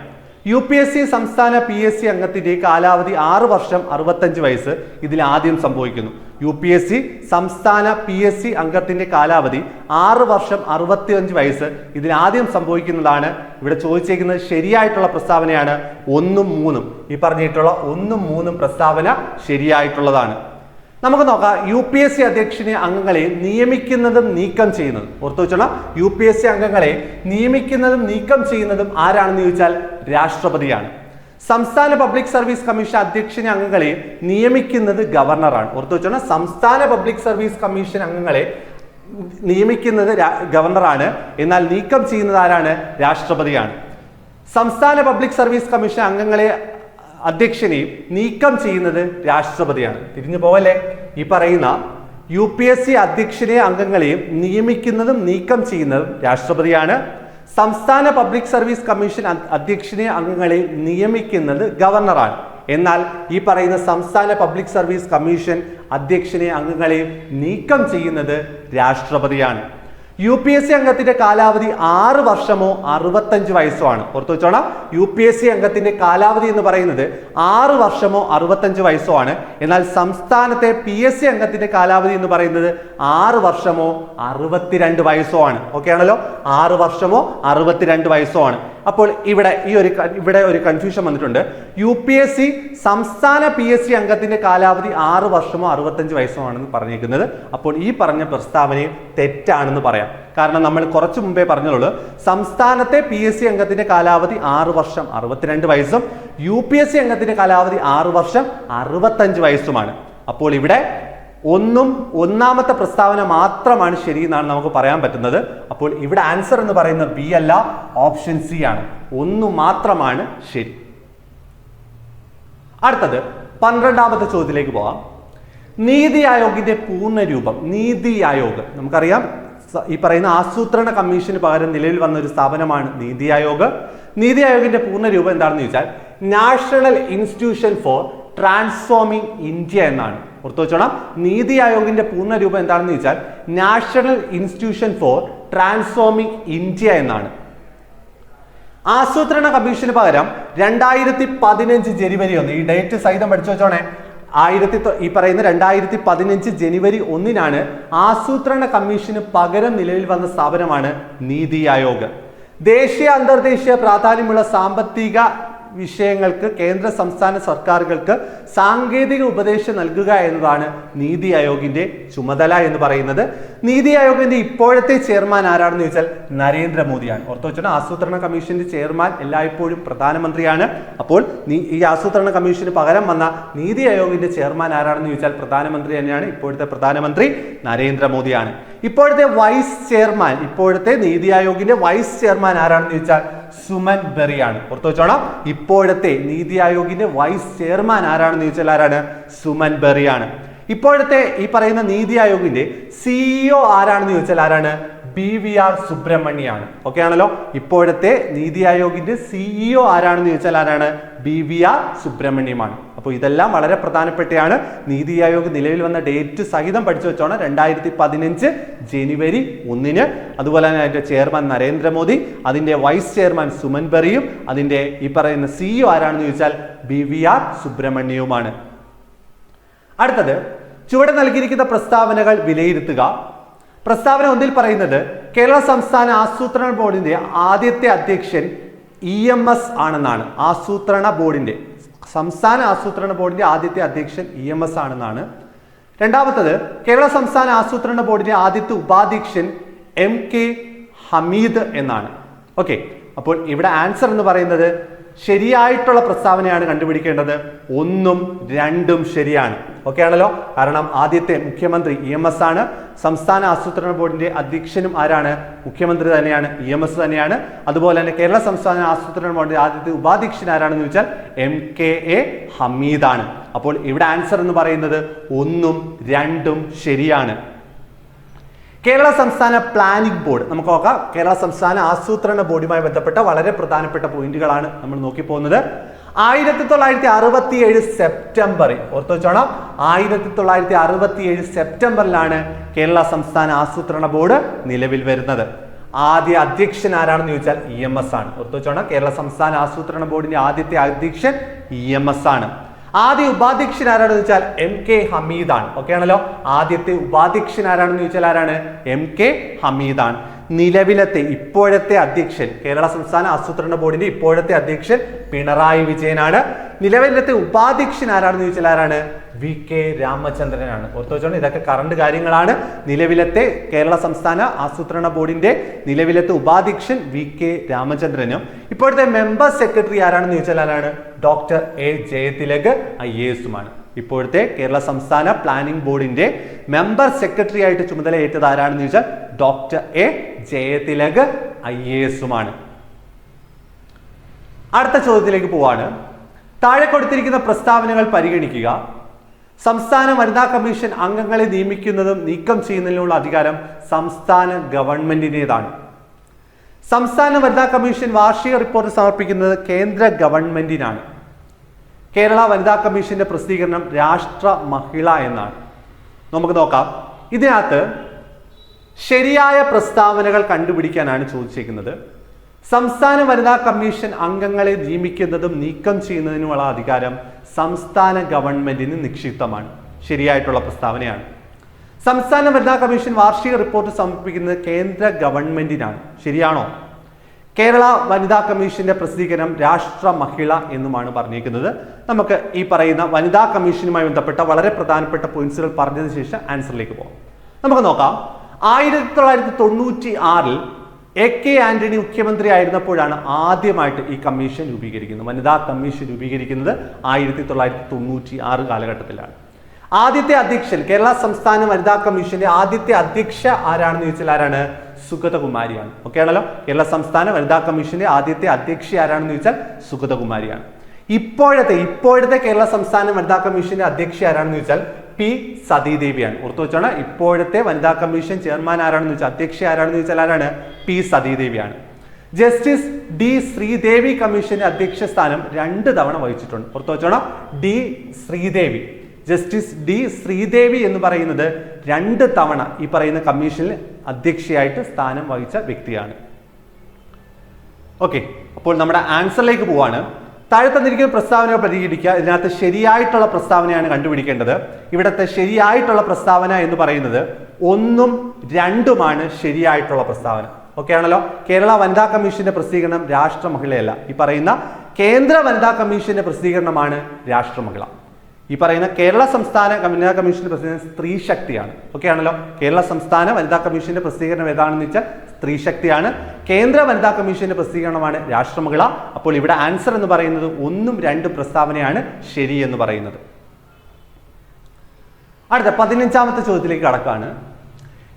UPSC സംസ്ഥാന PSC അംഗത്തിന്റെ കാലാവധി 6 വർഷം 65 വയസ്സ് ഇതിൽ ആദ്യം സംഭവിക്കുന്നു. UPSC സംസ്ഥാന PSC അംഗത്തിന്റെ കാലാവധി 6 വർഷം 65 വയസ്സ് ഇതിൽ ആദ്യം സംഭവിക്കുന്നതാണ് ഇവിടെ ചോദിച്ചിരിക്കുന്നത്. ശരിയായിട്ടുള്ള പ്രസ്താവനയാണ് 1ഉം 3ഉം. ഈ പറഞ്ഞിട്ടുള്ള 1ഉം 3ഉം പ്രസ്താവന ശരിയായിട്ടുള്ളതാണ്. നമുക്ക് നോക്കാം, UPSC അധ്യക്ഷനെ അംഗങ്ങളെ നിയമിക്കുന്നതും നീക്കം ചെയ്യുന്നതും. ഓർത്തു വെച്ചോളാം, UPSC അംഗങ്ങളെ നിയമിക്കുന്നതും നീക്കം ചെയ്യുന്നതും ആരാണെന്ന് ചോദിച്ചാൽ രാഷ്ട്രപതിയാണ്. സംസ്ഥാന പബ്ലിക് സർവീസ് കമ്മീഷൻ അധ്യക്ഷനെ അംഗങ്ങളെ നിയമിക്കുന്നത് ഗവർണറാണ്. ഓർത്തു വെച്ചോളാം, സംസ്ഥാന പബ്ലിക് സർവീസ് കമ്മീഷൻ അംഗങ്ങളെ നിയമിക്കുന്നത് ഗവർണറാണ്. എന്നാൽ നീക്കം ചെയ്യുന്നത് ആരാണ്? രാഷ്ട്രപതിയാണ്. സംസ്ഥാന പബ്ലിക് സർവീസ് കമ്മീഷൻ അംഗങ്ങളെ അധ്യക്ഷനെയും നീക്കം ചെയ്യുന്നത് രാഷ്ട്രപതിയാണ്. തിരിഞ്ഞു പോവല്ലേ? ഈ പറയുന്ന UPSC അധ്യക്ഷനെ അംഗങ്ങളെയും നിയമിക്കുന്നതും നീക്കം ചെയ്യുന്നതും രാഷ്ട്രപതിയാണ്. സംസ്ഥാന പബ്ലിക് സർവീസ് കമ്മീഷൻ അധ്യക്ഷനെ അംഗങ്ങളെ നിയമിക്കുന്നത് ഗവർണറാണ്. എന്നാൽ ഈ പറയുന്ന സംസ്ഥാന പബ്ലിക് സർവീസ് കമ്മീഷൻ അധ്യക്ഷനെ അംഗങ്ങളെ നീക്കം ചെയ്യുന്നത് രാഷ്ട്രപതിയാണ്. UPSC അംഗത്തിന്റെ കാലാവധി 6 വർഷമോ 65 വയസ്സോ ആണ്. ഓർത്തു വെച്ചോണം, UPSC അംഗത്തിന്റെ കാലാവധി എന്ന് പറയുന്നത് 6 വർഷമോ 65 വയസ്സോ ആണ്. എന്നാൽ സംസ്ഥാനത്തെ PSC അംഗത്തിന്റെ കാലാവധി എന്ന് പറയുന്നത് 6 വർഷമോ 62 വയസ്സോ ആണ്. ഓക്കെ ആണല്ലോ, 6 വർഷമോ 62 വയസ്സോ ആണ്. അപ്പോൾ ഇവിടെ ഒരു കൺഫ്യൂഷൻ വന്നിട്ടുണ്ട്. UPSC സംസ്ഥാന PSC അംഗത്തിന്റെ കാലാവധി 6 വർഷമോ 65 വയസ്സോ ആണെന്ന് പറഞ്ഞിരിക്കുന്നത്. അപ്പോൾ ഈ പറഞ്ഞ പ്രസ്താവനയും തെറ്റാണെന്ന് പറയാം. കാരണം നമ്മൾ കുറച്ചു മുമ്പേ പറഞ്ഞുള്ളൂ, സംസ്ഥാനത്തെ PSC അംഗത്തിന്റെ കാലാവധി 6 വർഷം 62 വയസ്സും UPSC അംഗത്തിന്റെ കാലാവധി 6 വർഷം 65 വയസ്സുമാണ്. അപ്പോൾ ഇവിടെ ഒന്നാമത്തെ പ്രസ്താവന മാത്രമാണ് ശരി എന്നാണ് നമുക്ക് പറയാൻ പറ്റുന്നത്. അപ്പോൾ ഇവിടെ ആൻസർ എന്ന് പറയുന്നത് B അല്ല, ഓപ്ഷൻ C ആണ്. 1 മാത്രമാണ് ശരി. അടുത്തത് 12ാമത്തെ ചോദ്യത്തിലേക്ക് പോകാം. നീതി ആയോഗിന്റെ പൂർണ്ണ രൂപം. നീതി ആയോഗ് നമുക്കറിയാം, ഈ പറയുന്ന ആസൂത്രണ കമ്മീഷന് പകരം നിലവിൽ വന്ന ഒരു സ്ഥാപനമാണ് നീതി ആയോഗ്. നീതി ആയോഗിന്റെ പൂർണ്ണ രൂപം എന്താണെന്ന് ചോദിച്ചാൽ national institution for transforming India എന്നാണ്. ഓർത്തു വെച്ചോണം, നീതി ആയോഗിന്റെ പൂർണ്ണ രൂപം എന്താണെന്ന് ചോദിച്ചാൽ national institution for transforming India എന്നാണ്. ആസൂത്രണ കമ്മീഷന് പകരം 2015 ജനുവരി 1, ഈ ഡേറ്റ് സഹിതം പഠിച്ചു വെച്ചോണേ, ഈ പറയുന്ന 2015 ജനുവരി 1 ആസൂത്രണ കമ്മീഷന് പകരം നിലവിൽ വന്ന സ്ഥാപനമാണ് നീതി ആയോഗ്. ദേശീയ അന്തർദേശീയ പ്രാധാന്യമുള്ള സാമ്പത്തിക വിഷയങ്ങൾക്ക് കേന്ദ്ര സംസ്ഥാന സർക്കാരുകൾക്ക് സാങ്കേതിക ഉപദേശം നൽകുക എന്നതാണ് നീതി ആയോഗിന്റെ ചുമതല എന്ന് പറയുന്നത്. നീതി ആയോഗിന്റെ ഇപ്പോഴത്തെ ചെയർമാൻ ആരാണെന്ന് ചോദിച്ചാൽ നരേന്ദ്രമോദിയാണ്. ഓർത്തു വെച്ചാൽ ആസൂത്രണ കമ്മീഷന്റെ ചെയർമാൻ എല്ലായ്പ്പോഴും പ്രധാനമന്ത്രിയാണ്. അപ്പോൾ ഈ ആസൂത്രണ കമ്മീഷന് പകരം വന്ന നീതി ആയോഗിന്റെ ചെയർമാൻ ആരാണെന്ന് ചോദിച്ചാൽ പ്രധാനമന്ത്രി തന്നെയാണ്. ഇപ്പോഴത്തെ പ്രധാനമന്ത്രി നരേന്ദ്രമോദിയാണ്. ഇപ്പോഴത്തെ നീതി ആയോഗിന്റെ വൈസ് ചെയർമാൻ ആരാണെന്ന് ചോദിച്ചാൽ സുമൻ ബെറിയാണ്. ഓർത്തു വെച്ചോണം, ഇപ്പോഴത്തെ നീതി ആയോഗിന്റെ വൈസ് ചെയർമാൻ ആരാണെന്ന് ചോദിച്ചാൽ ആരാണ്? സുമൻ ബെറിയാണ്. ഇപ്പോഴത്തെ ഈ പറയുന്ന നീതി ആയോഗിന്റെ സിഇഒ ആരാണെന്ന് ചോദിച്ചാൽ ആരാണ്? BVR സുബ്രഹ്മണ്യാണ്. ഓക്കെ ആണല്ലോ. ഇപ്പോഴത്തെ നീതി ആയോഗിന്റെ സിഇഒ ആരാണെന്ന് ചോദിച്ചാൽ ആരാണ്? BVR സുബ്രഹ്മണ്യമാണ്. അപ്പോൾ ഇതെല്ലാം വളരെ പ്രധാനപ്പെട്ടയാണ്. നീതി ആയോഗ് നിലവിൽ വന്ന ഡേറ്റ് സഹിതം പഠിച്ചു വെച്ചോണം, 2015 ജനുവരി 1. അതുപോലെ തന്നെ അതിന്റെ ചെയർമാൻ നരേന്ദ്രമോദി, അതിന്റെ വൈസ് ചെയർമാൻ സുമൻ ബെറിയും, അതിന്റെ ഈ പറയുന്ന സിഇഒ ആരാണെന്ന് ചോദിച്ചാൽ BVR സുബ്രഹ്മണ്യവുമാണ്. അടുത്തത്, ചുവടെ നൽകിയിരിക്കുന്ന പ്രസ്താവനകൾ വിലയിരുത്തുക. പ്രസ്താവന 1 പറയുന്നത് കേരള സംസ്ഥാന ആസൂത്രണ ബോർഡിന്റെ ആദ്യത്തെ അധ്യക്ഷൻ EMS ആണെന്നാണ്. സംസ്ഥാന ആസൂത്രണ ബോർഡിന്റെ ആദ്യത്തെ അധ്യക്ഷൻ EMS ആണെന്നാണ്. രണ്ടാമത്തത്, കേരള സംസ്ഥാന ആസൂത്രണ ബോർഡിന്റെ ആദ്യത്തെ ഉപാധ്യക്ഷൻ MK ഹമീദ് എന്നാണ്. ഓക്കെ, അപ്പോൾ ഇവിടെ ആൻസർ എന്ന് പറയുന്നത് ശരിയായിട്ടുള്ള പ്രസ്താവനയാണ് കണ്ടുപിടിക്കേണ്ടത്. 1ഉം 2ഉം ശരിയാണ്. ഓക്കെ ആണല്ലോ. കാരണം ആദ്യത്തെ മുഖ്യമന്ത്രി EMS ആണ്. സംസ്ഥാന ആസൂത്രണ ബോർഡിന്റെ അധ്യക്ഷനും ആരാണ്? മുഖ്യമന്ത്രി തന്നെയാണ്, EMS തന്നെയാണ്. അതുപോലെ തന്നെ കേരള സംസ്ഥാന ആസൂത്രണ ബോർഡിന്റെ ആദ്യത്തെ ഉപാധ്യക്ഷൻ ആരാണെന്ന് ചോദിച്ചാൽ MKA ഹമീദാണ്. അപ്പോൾ ഇവിടെ ആൻസർ എന്ന് പറയുന്നത് 1ഉം 2ഉം ശരിയാണ്. കേരള സംസ്ഥാന പ്ലാനിംഗ് ബോർഡ് നമുക്ക് നോക്കാം. കേരള സംസ്ഥാന ആസൂത്രണ ബോർഡുമായി ബന്ധപ്പെട്ട വളരെ പ്രധാനപ്പെട്ട പോയിന്റുകളാണ് നമ്മൾ നോക്കി പോകുന്നത്. 1967 സെപ്റ്റംബറിൽ, ഓർത്തു വെച്ചോണം, 1967 സെപ്റ്റംബറിലാണ് കേരള സംസ്ഥാന ആസൂത്രണ ബോർഡ് നിലവിൽ വരുന്നത്. ആദ്യ അധ്യക്ഷൻ ആരാണെന്ന് ചോദിച്ചാൽ EMS ആണ്. ഓർത്തു വെച്ചോണം, കേരള സംസ്ഥാന ആസൂത്രണ ബോർഡിന്റെ ആദ്യത്തെ അധ്യക്ഷൻ EMS ആണ്. ആദ്യ ഉപാധ്യക്ഷൻ ആരാണെന്ന് ചോദിച്ചാൽ MK ഹമീദാണ്. ഓക്കെ ആണല്ലോ. ആദ്യത്തെ ഉപാധ്യക്ഷൻ ആരാണെന്ന് ചോദിച്ചാൽ ആരാണ്? MK ഹമീദാണ്. ഇപ്പോഴത്തെ അധ്യക്ഷൻ, കേരള സംസ്ഥാന ആസൂത്രണ ബോർഡിന്റെ ഇപ്പോഴത്തെ അധ്യക്ഷൻ പിണറായി വിജയനാണ്. നിലവിലത്തെ ഉപാധ്യക്ഷൻ ആരാണെന്ന് ചോദിച്ചാൽ ആരാണ്? VK രാമചന്ദ്രനാണ്. ഓർത്തു വെച്ചോണ്ട് ഇതൊക്കെ കറണ്ട് കാര്യങ്ങളാണ്. നിലവിലത്തെ കേരള സംസ്ഥാന ആസൂത്രണ ബോർഡിന്റെ നിലവിലത്തെ ഉപാധ്യക്ഷൻ VK രാമചന്ദ്രനും ഇപ്പോഴത്തെ മെമ്പർ സെക്രട്ടറി ആരാണെന്ന് ചോദിച്ചാൽ ആരാണ്? ഡോക്ടർ A ജയതിലക് IASുമാണ്. ഇപ്പോഴത്തെ കേരള സംസ്ഥാന പ്ലാനിംഗ് ബോർഡിന്റെ മെമ്പർ സെക്രട്ടറി ആയിട്ട് ചുമതലയേറ്റത് ആരാണെന്ന് ചോദിച്ചാൽ ഡോക്ടർ A ജയതിലക് IASുമാണ്. അടുത്ത ചോദ്യത്തിലേക്ക് പോവാണ്. താഴെ കൊടുത്തിരിക്കുന്ന പ്രസ്താവനകൾ പരിഗണിക്കുക. സംസ്ഥാന വനിതാ കമ്മീഷൻ അംഗങ്ങളെ നിയമിക്കുന്നതും നീക്കം ചെയ്യുന്നതിനുള്ള അധികാരം സംസ്ഥാന ഗവൺമെന്റിന്റേതാണ്. സംസ്ഥാന വനിതാ കമ്മീഷൻ വാർഷിക റിപ്പോർട്ട് സമർപ്പിക്കുന്നത് കേന്ദ്ര ഗവൺമെന്റിനാണ്. കേരള വനിതാ കമ്മീഷന്റെ പ്രസിദ്ധീകരണം രാഷ്ട്ര മഹിള എന്നാണ്. നമുക്ക് നോക്കാം. ഇതിനകത്ത് ശരിയായ പ്രസ്താവനകൾ കണ്ടുപിടിക്കാനാണ് ചോദിച്ചിരിക്കുന്നത്. സംസ്ഥാന വനിതാ കമ്മീഷൻ അംഗങ്ങളെ നിയമിക്കുന്നതും നീക്കം ചെയ്യുന്നതിനുമുള്ള അധികാരം സംസ്ഥാന ഗവൺമെന്റിന് നിക്ഷിപ്തമാണ്. ശരിയായിട്ടുള്ള പ്രസ്താവനയാണ്. സംസ്ഥാന വനിതാ കമ്മീഷൻ വാർഷിക റിപ്പോർട്ട് സമർപ്പിക്കുന്നത് കേന്ദ്ര ഗവൺമെന്റിനാണ്. ശരിയാണോ? കേരള വനിതാ കമ്മീഷന്റെ പ്രസിദ്ധീകരണം രാഷ്ട്ര മഹിള എന്നുമാണ് പറഞ്ഞിരിക്കുന്നത്. നമുക്ക് ഈ പറയുന്ന വനിതാ കമ്മീഷനുമായി ബന്ധപ്പെട്ട വളരെ പ്രധാനപ്പെട്ട പോയിന്റ്സുകൾ പറഞ്ഞതിന് ശേഷം ആൻസറിലേക്ക് പോകാം. നമുക്ക് നോക്കാം. 1996 AK ആന്റണി മുഖ്യമന്ത്രി ആയിരുന്നപ്പോഴാണ് ആദ്യമായിട്ട് ഈ കമ്മീഷൻ രൂപീകരിക്കുന്നത്. വനിതാ കമ്മീഷൻ രൂപീകരിക്കുന്നത് 1996 കാലഘട്ടത്തിലാണ്. ആദ്യത്തെ അധ്യക്ഷൻ, കേരള സംസ്ഥാന വനിതാ കമ്മീഷന്റെ ആദ്യത്തെ അധ്യക്ഷ ആരാണെന്ന് ചോദിച്ചാൽ ആരാണ്? സുഗതകുമാരിയാണ്. ഓക്കെ ആണല്ലോ. കേരള സംസ്ഥാന വനിതാ കമ്മീഷന്റെ ആദ്യത്തെ അധ്യക്ഷ ആരാണെന്ന് ചോദിച്ചാൽ സുഗതകുമാരിയാണ്. ഇപ്പോഴത്തെ കേരള സംസ്ഥാന വനിതാ കമ്മീഷന്റെ അധ്യക്ഷ ആരാണെന്ന് ചോദിച്ചാൽ പി സതീദേവിയാണ്. ഓർത്തു വെച്ചോണം, ഇപ്പോഴത്തെ വനിതാ കമ്മീഷൻ ചെയർമാൻ ആരാണെന്ന് ചോദിച്ചാൽ അധ്യക്ഷ ആരാണെന്ന് ചോദിച്ചാൽ ആരാണ്? പി സതീദേവിയാണ്. ജസ്റ്റിസ് ഡി ശ്രീദേവി കമ്മീഷന്റെ അധ്യക്ഷ സ്ഥാനം 2 തവണ വഹിച്ചിട്ടുണ്ട്. ഓർത്തു വെച്ചോണം, D Sreedevi, justice D Sreedevi എന്ന് പറയുന്നത് 2 തവണ ഈ പറയുന്ന കമ്മീഷനിൽ അധ്യക്ഷയായിട്ട് സ്ഥാനം വഹിച്ച വ്യക്തിയാണ്. ഓക്കെ, അപ്പോൾ നമ്മുടെ ആൻസറിലേക്ക് പോവാണ്. താഴെ തന്നിരിക്കുന്ന പ്രസ്താവനകൾ പരിഹരിക്കുക. ഇതിനകത്ത് ശരിയായിട്ടുള്ള പ്രസ്താവനയാണ് കണ്ടുപിടിക്കേണ്ടത്. ഇവിടുത്തെ ശരിയായിട്ടുള്ള പ്രസ്താവന എന്ന് പറയുന്നത് 1ഉം 2ഉമാണ് ശരിയായിട്ടുള്ള പ്രസ്താവന. ഓക്കെ ആണല്ലോ. കേരള വനിതാ കമ്മീഷന്റെ പ്രസിദ്ധീകരണം രാഷ്ട്രമഹിളയല്ല. ഈ പറയുന്ന കേന്ദ്ര വനിതാ കമ്മീഷന്റെ പ്രസിദ്ധീകരണമാണ് രാഷ്ട്രമഹിള. ഈ പറയുന്ന കേരള സംസ്ഥാന വനിതാ കമ്മീഷന്റെ പ്രസിദ്ധീകരണം സ്ത്രീ ശക്തിയാണ്. ഓക്കെ ആണല്ലോ. കേരള സംസ്ഥാന വനിതാ കമ്മീഷന്റെ പ്രസിദ്ധീകരണം ഏതാണെന്ന് വെച്ചാൽ സ്ത്രീ ശക്തിയാണ്. കേന്ദ്ര വനിതാ കമ്മീഷന്റെ പ്രസിദ്ധീകരണമാണ് രാഷ്ട്രമഹിള. അപ്പോൾ ഇവിടെ ആൻസർ എന്ന് പറയുന്നത് 1ഉം 2ഉം പ്രസ്താവനയാണ് ശരി എന്ന് പറയുന്നത്. അടുത്ത 15ാമത്തെ ചോദ്യത്തിലേക്ക് കടക്കാണ്.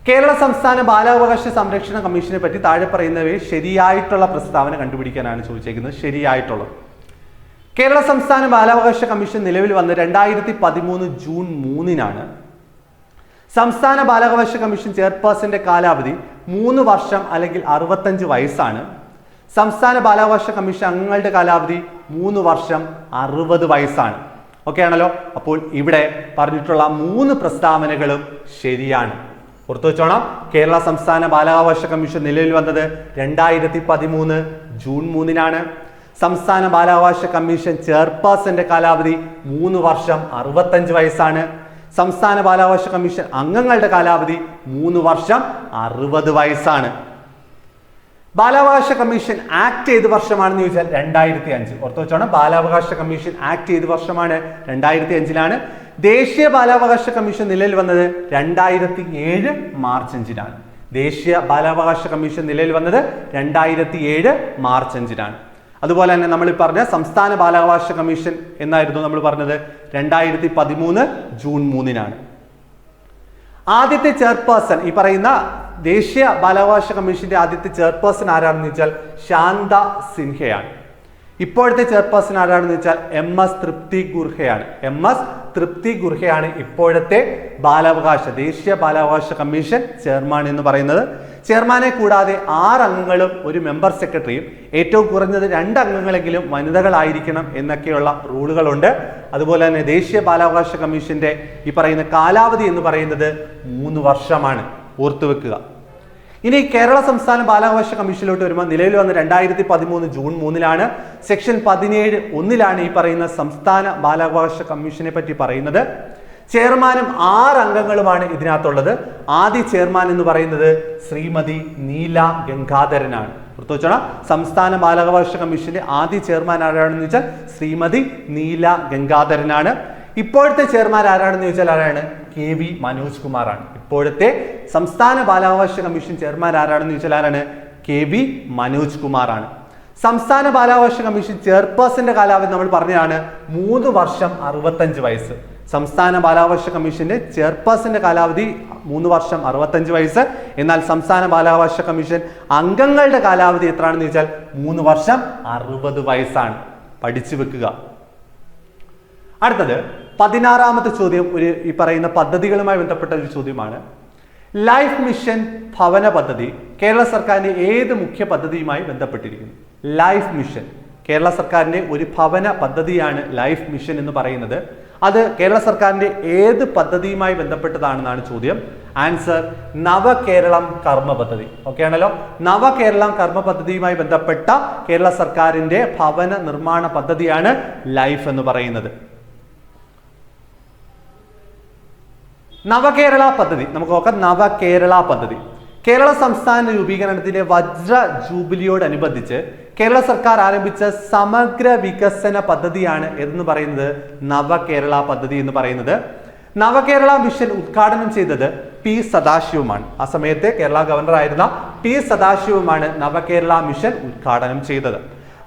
കേരള സംസ്ഥാന ബാലാവകാശ സംരക്ഷണ കമ്മീഷനെ പറ്റി താഴെ പറയുന്നവയിൽ ശരിയായിട്ടുള്ള പ്രസ്താവന കണ്ടുപിടിക്കാനാണ് ചോദിച്ചേക്കുന്നത്. ശരിയായിട്ടുള്ളത്: കേരള സംസ്ഥാന ബാലാവകാശ കമ്മീഷൻ നിലവിൽ വന്ന് 2013 ജൂൺ 3-നാണ്. സംസ്ഥാന ബാലാവകാശ കമ്മീഷൻ ചെയർപേഴ്സന്റെ കാലാവധി 3 വർഷം അല്ലെങ്കിൽ 65 വയസ്സാണ്. സംസ്ഥാന ബാലാവകാശ കമ്മീഷൻ അംഗങ്ങളുടെ കാലാവധി 3 വർഷം 60 വയസ്സാണ്. ഓക്കെ ആണല്ലോ. അപ്പോൾ ഇവിടെ പറഞ്ഞിട്ടുള്ള 3 പ്രസ്താവനകളും ശരിയാണ്. ഓർത്തു വെച്ചോണം, കേരള സംസ്ഥാന ബാലാവകാശ കമ്മീഷൻ നിലവിൽ വന്നത് 2013 ജൂൺ 3-നാണ്. സംസ്ഥാന ബാലാവകാശ കമ്മീഷൻ ചെയർപേഴ്സന്റെ കാലാവധി 3 വർഷം 65 വയസ്സാണ്. സംസ്ഥാന ബാലാവകാശ കമ്മീഷൻ അംഗങ്ങളുടെ കാലാവധി 3 വർഷം 60 വയസ്സാണ്. ബാലാവകാശ കമ്മീഷൻ ആക്ട് ഏത് വർഷമാണെന്ന് ചോദിച്ചാൽ 2005. ഓർത്തു വെച്ചോണം, ബാലാവകാശ കമ്മീഷൻ ആക്ട് ഏത് വർഷമാണ്? 2005-ലാണ്. ദേശീയ ബാലാവകാശ കമ്മീഷൻ നിലവിൽ വന്നത് 2007 മാർച്ച് 5-നാണ്. ദേശീയ ബാലാവകാശ കമ്മീഷൻ നിലവിൽ വന്നത് 2007 മാർച്ച് 5-നാണ്. അതുപോലെ തന്നെ നമ്മൾ പറഞ്ഞ സംസ്ഥാന ബാലാവകാശ കമ്മീഷൻ എന്നായിരുന്നു നമ്മൾ പറഞ്ഞത് 2013 ജൂൺ 3-നാണ്. ആദ്യത്തെ ചെയർപേഴ്സൺ, ഈ പറയുന്ന ദേശീയ ബാലാവകാശ കമ്മീഷന്റെ ആദ്യത്തെ ചെയർപേഴ്സൺ ആരാണെന്ന് വെച്ചാൽ ശാന്ത സിൻഹയാണ്. ഇപ്പോഴത്തെ ചെയർപേഴ്സൺ ആരാണെന്ന് വെച്ചാൽ MS തൃപ്തി ഗുർഹയാണ്. MS തൃപ്തി ഗുർഹയാണ് ഇപ്പോഴത്തെ ദേശീയ ബാലാവകാശ കമ്മീഷൻ ചെയർമാൻ എന്ന് പറയുന്നത്. ചെയർമാനെ കൂടാതെ 6 അംഗങ്ങളും ഒരു മെമ്പർ സെക്രട്ടറിയും ഏറ്റവും കുറഞ്ഞത് 2 അംഗങ്ങളെങ്കിലും വനിതകളായിരിക്കണം എന്നൊക്കെയുള്ള റൂളുകളുണ്ട്. അതുപോലെ തന്നെ ദേശീയ ബാലാവകാശ കമ്മീഷന്റെ ഈ പറയുന്ന കാലാവധി എന്ന് പറയുന്നത് 3 വർഷമാണ്. ഓർത്തുവെക്കുക. ഇനി കേരള സംസ്ഥാന ബാലാവകാശ കമ്മീഷനിലോട്ട് വരുമ്പോൾ നിലവിൽ വന്ന 2013 ജൂൺ 3-ലാണ്. സെക്ഷൻ 17(1) ഈ പറയുന്ന സംസ്ഥാന ബാലാവകാശ കമ്മീഷനെ പറ്റി പറയുന്നത്. ചെയർമാനും 6 അംഗങ്ങളുമാണ് ഇതിനകത്തുള്ളത്. ആദ്യ ചെയർമാൻ എന്ന് പറയുന്നത് ശ്രീമതി നീല ഗംഗാധരനാണ്. ഓർത്തുവെച്ചോണം, സംസ്ഥാന ബാലാവകാശ കമ്മീഷന്റെ ആദ്യ ചെയർമാൻ ആരാണെന്ന് വെച്ചാൽ ശ്രീമതി നീല ഗംഗാധരനാണ്. ഇപ്പോഴത്തെ ചെയർമാൻ ആരാണെന്ന് ചോദിച്ചാൽ ആരാണ്? KV മനോജ് കുമാറാണ്. ഇപ്പോഴത്തെ സംസ്ഥാന ബാലാവകാശ കമ്മീഷൻ ചെയർമാൻ ആരാണെന്ന് ചോദിച്ചാൽ ആരാണ്? KV മനോജ് കുമാറാണ്. സംസ്ഥാന ബാലാവകാശ കമ്മീഷൻ ചെയർപേഴ്സന്റെ കാലാവധി നമ്മൾ പറഞ്ഞതാണ് 3 വർഷം 65 വയസ്സ്. സംസ്ഥാന ബാലാവകാശ കമ്മീഷന്റെ ചെയർപേഴ്സന്റെ കാലാവധി 3 വർഷം 65 വയസ്സ്. എന്നാൽ സംസ്ഥാന ബാലാവകാശ കമ്മീഷൻ അംഗങ്ങളുടെ കാലാവധി എത്രയാണെന്ന് ചോദിച്ചാൽ 3 വർഷം 60 വയസ്സാണ്. പഠിച്ചു വെക്കുക. അടുത്തത് 16ാമത്തെ ചോദ്യം ഈ പറയുന്ന പദ്ധതികളുമായി ബന്ധപ്പെട്ട ഒരു ചോദ്യമാണ്. ലൈഫ് മിഷൻ ഭവന പദ്ധതി കേരള സർക്കാരിന്റെ ഏത് മുഖ്യ പദ്ധതിയുമായി ബന്ധപ്പെട്ടിരിക്കുന്നു? ലൈഫ് മിഷൻ കേരള സർക്കാരിന്റെ ഒരു ഭവന പദ്ധതിയാണ് ലൈഫ് മിഷൻ എന്ന് പറയുന്നത്. അത് കേരള സർക്കാരിന്റെ ഏത് പദ്ധതിയുമായി ബന്ധപ്പെട്ടതാണെന്നാണ് ചോദ്യം. ആൻസർ നവകേരളം കർമ്മ പദ്ധതി. ഓക്കെ ആണല്ലോ. നവകേരളം കർമ്മ പദ്ധതിയുമായി ബന്ധപ്പെട്ട കേരള സർക്കാരിന്റെ ഭവന നിർമ്മാണ പദ്ധതിയാണ് ലൈഫ് എന്ന് പറയുന്നത്. നവകേരള പദ്ധതി നമുക്ക് നോക്കാം. നവകേരള പദ്ധതി കേരള സംസ്ഥാന രൂപീകരണത്തിന്റെ വജ്ര ജൂബിലിയോടനുബന്ധിച്ച് കേരള സർക്കാർ ആരംഭിച്ച സമഗ്ര വികസന പദ്ധതിയാണ് എന്ന് പറയുന്നത് നവകേരള പദ്ധതി എന്ന് പറയുന്നത്. നവകേരള മിഷൻ ഉദ്ഘാടനം ചെയ്തത് പി സദാശിവമാണ്. ആ സമയത്തെ കേരള ഗവർണർ ആയിരുന്ന പി സദാശിവമാണ് നവകേരള മിഷൻ ഉദ്ഘാടനം ചെയ്തത്.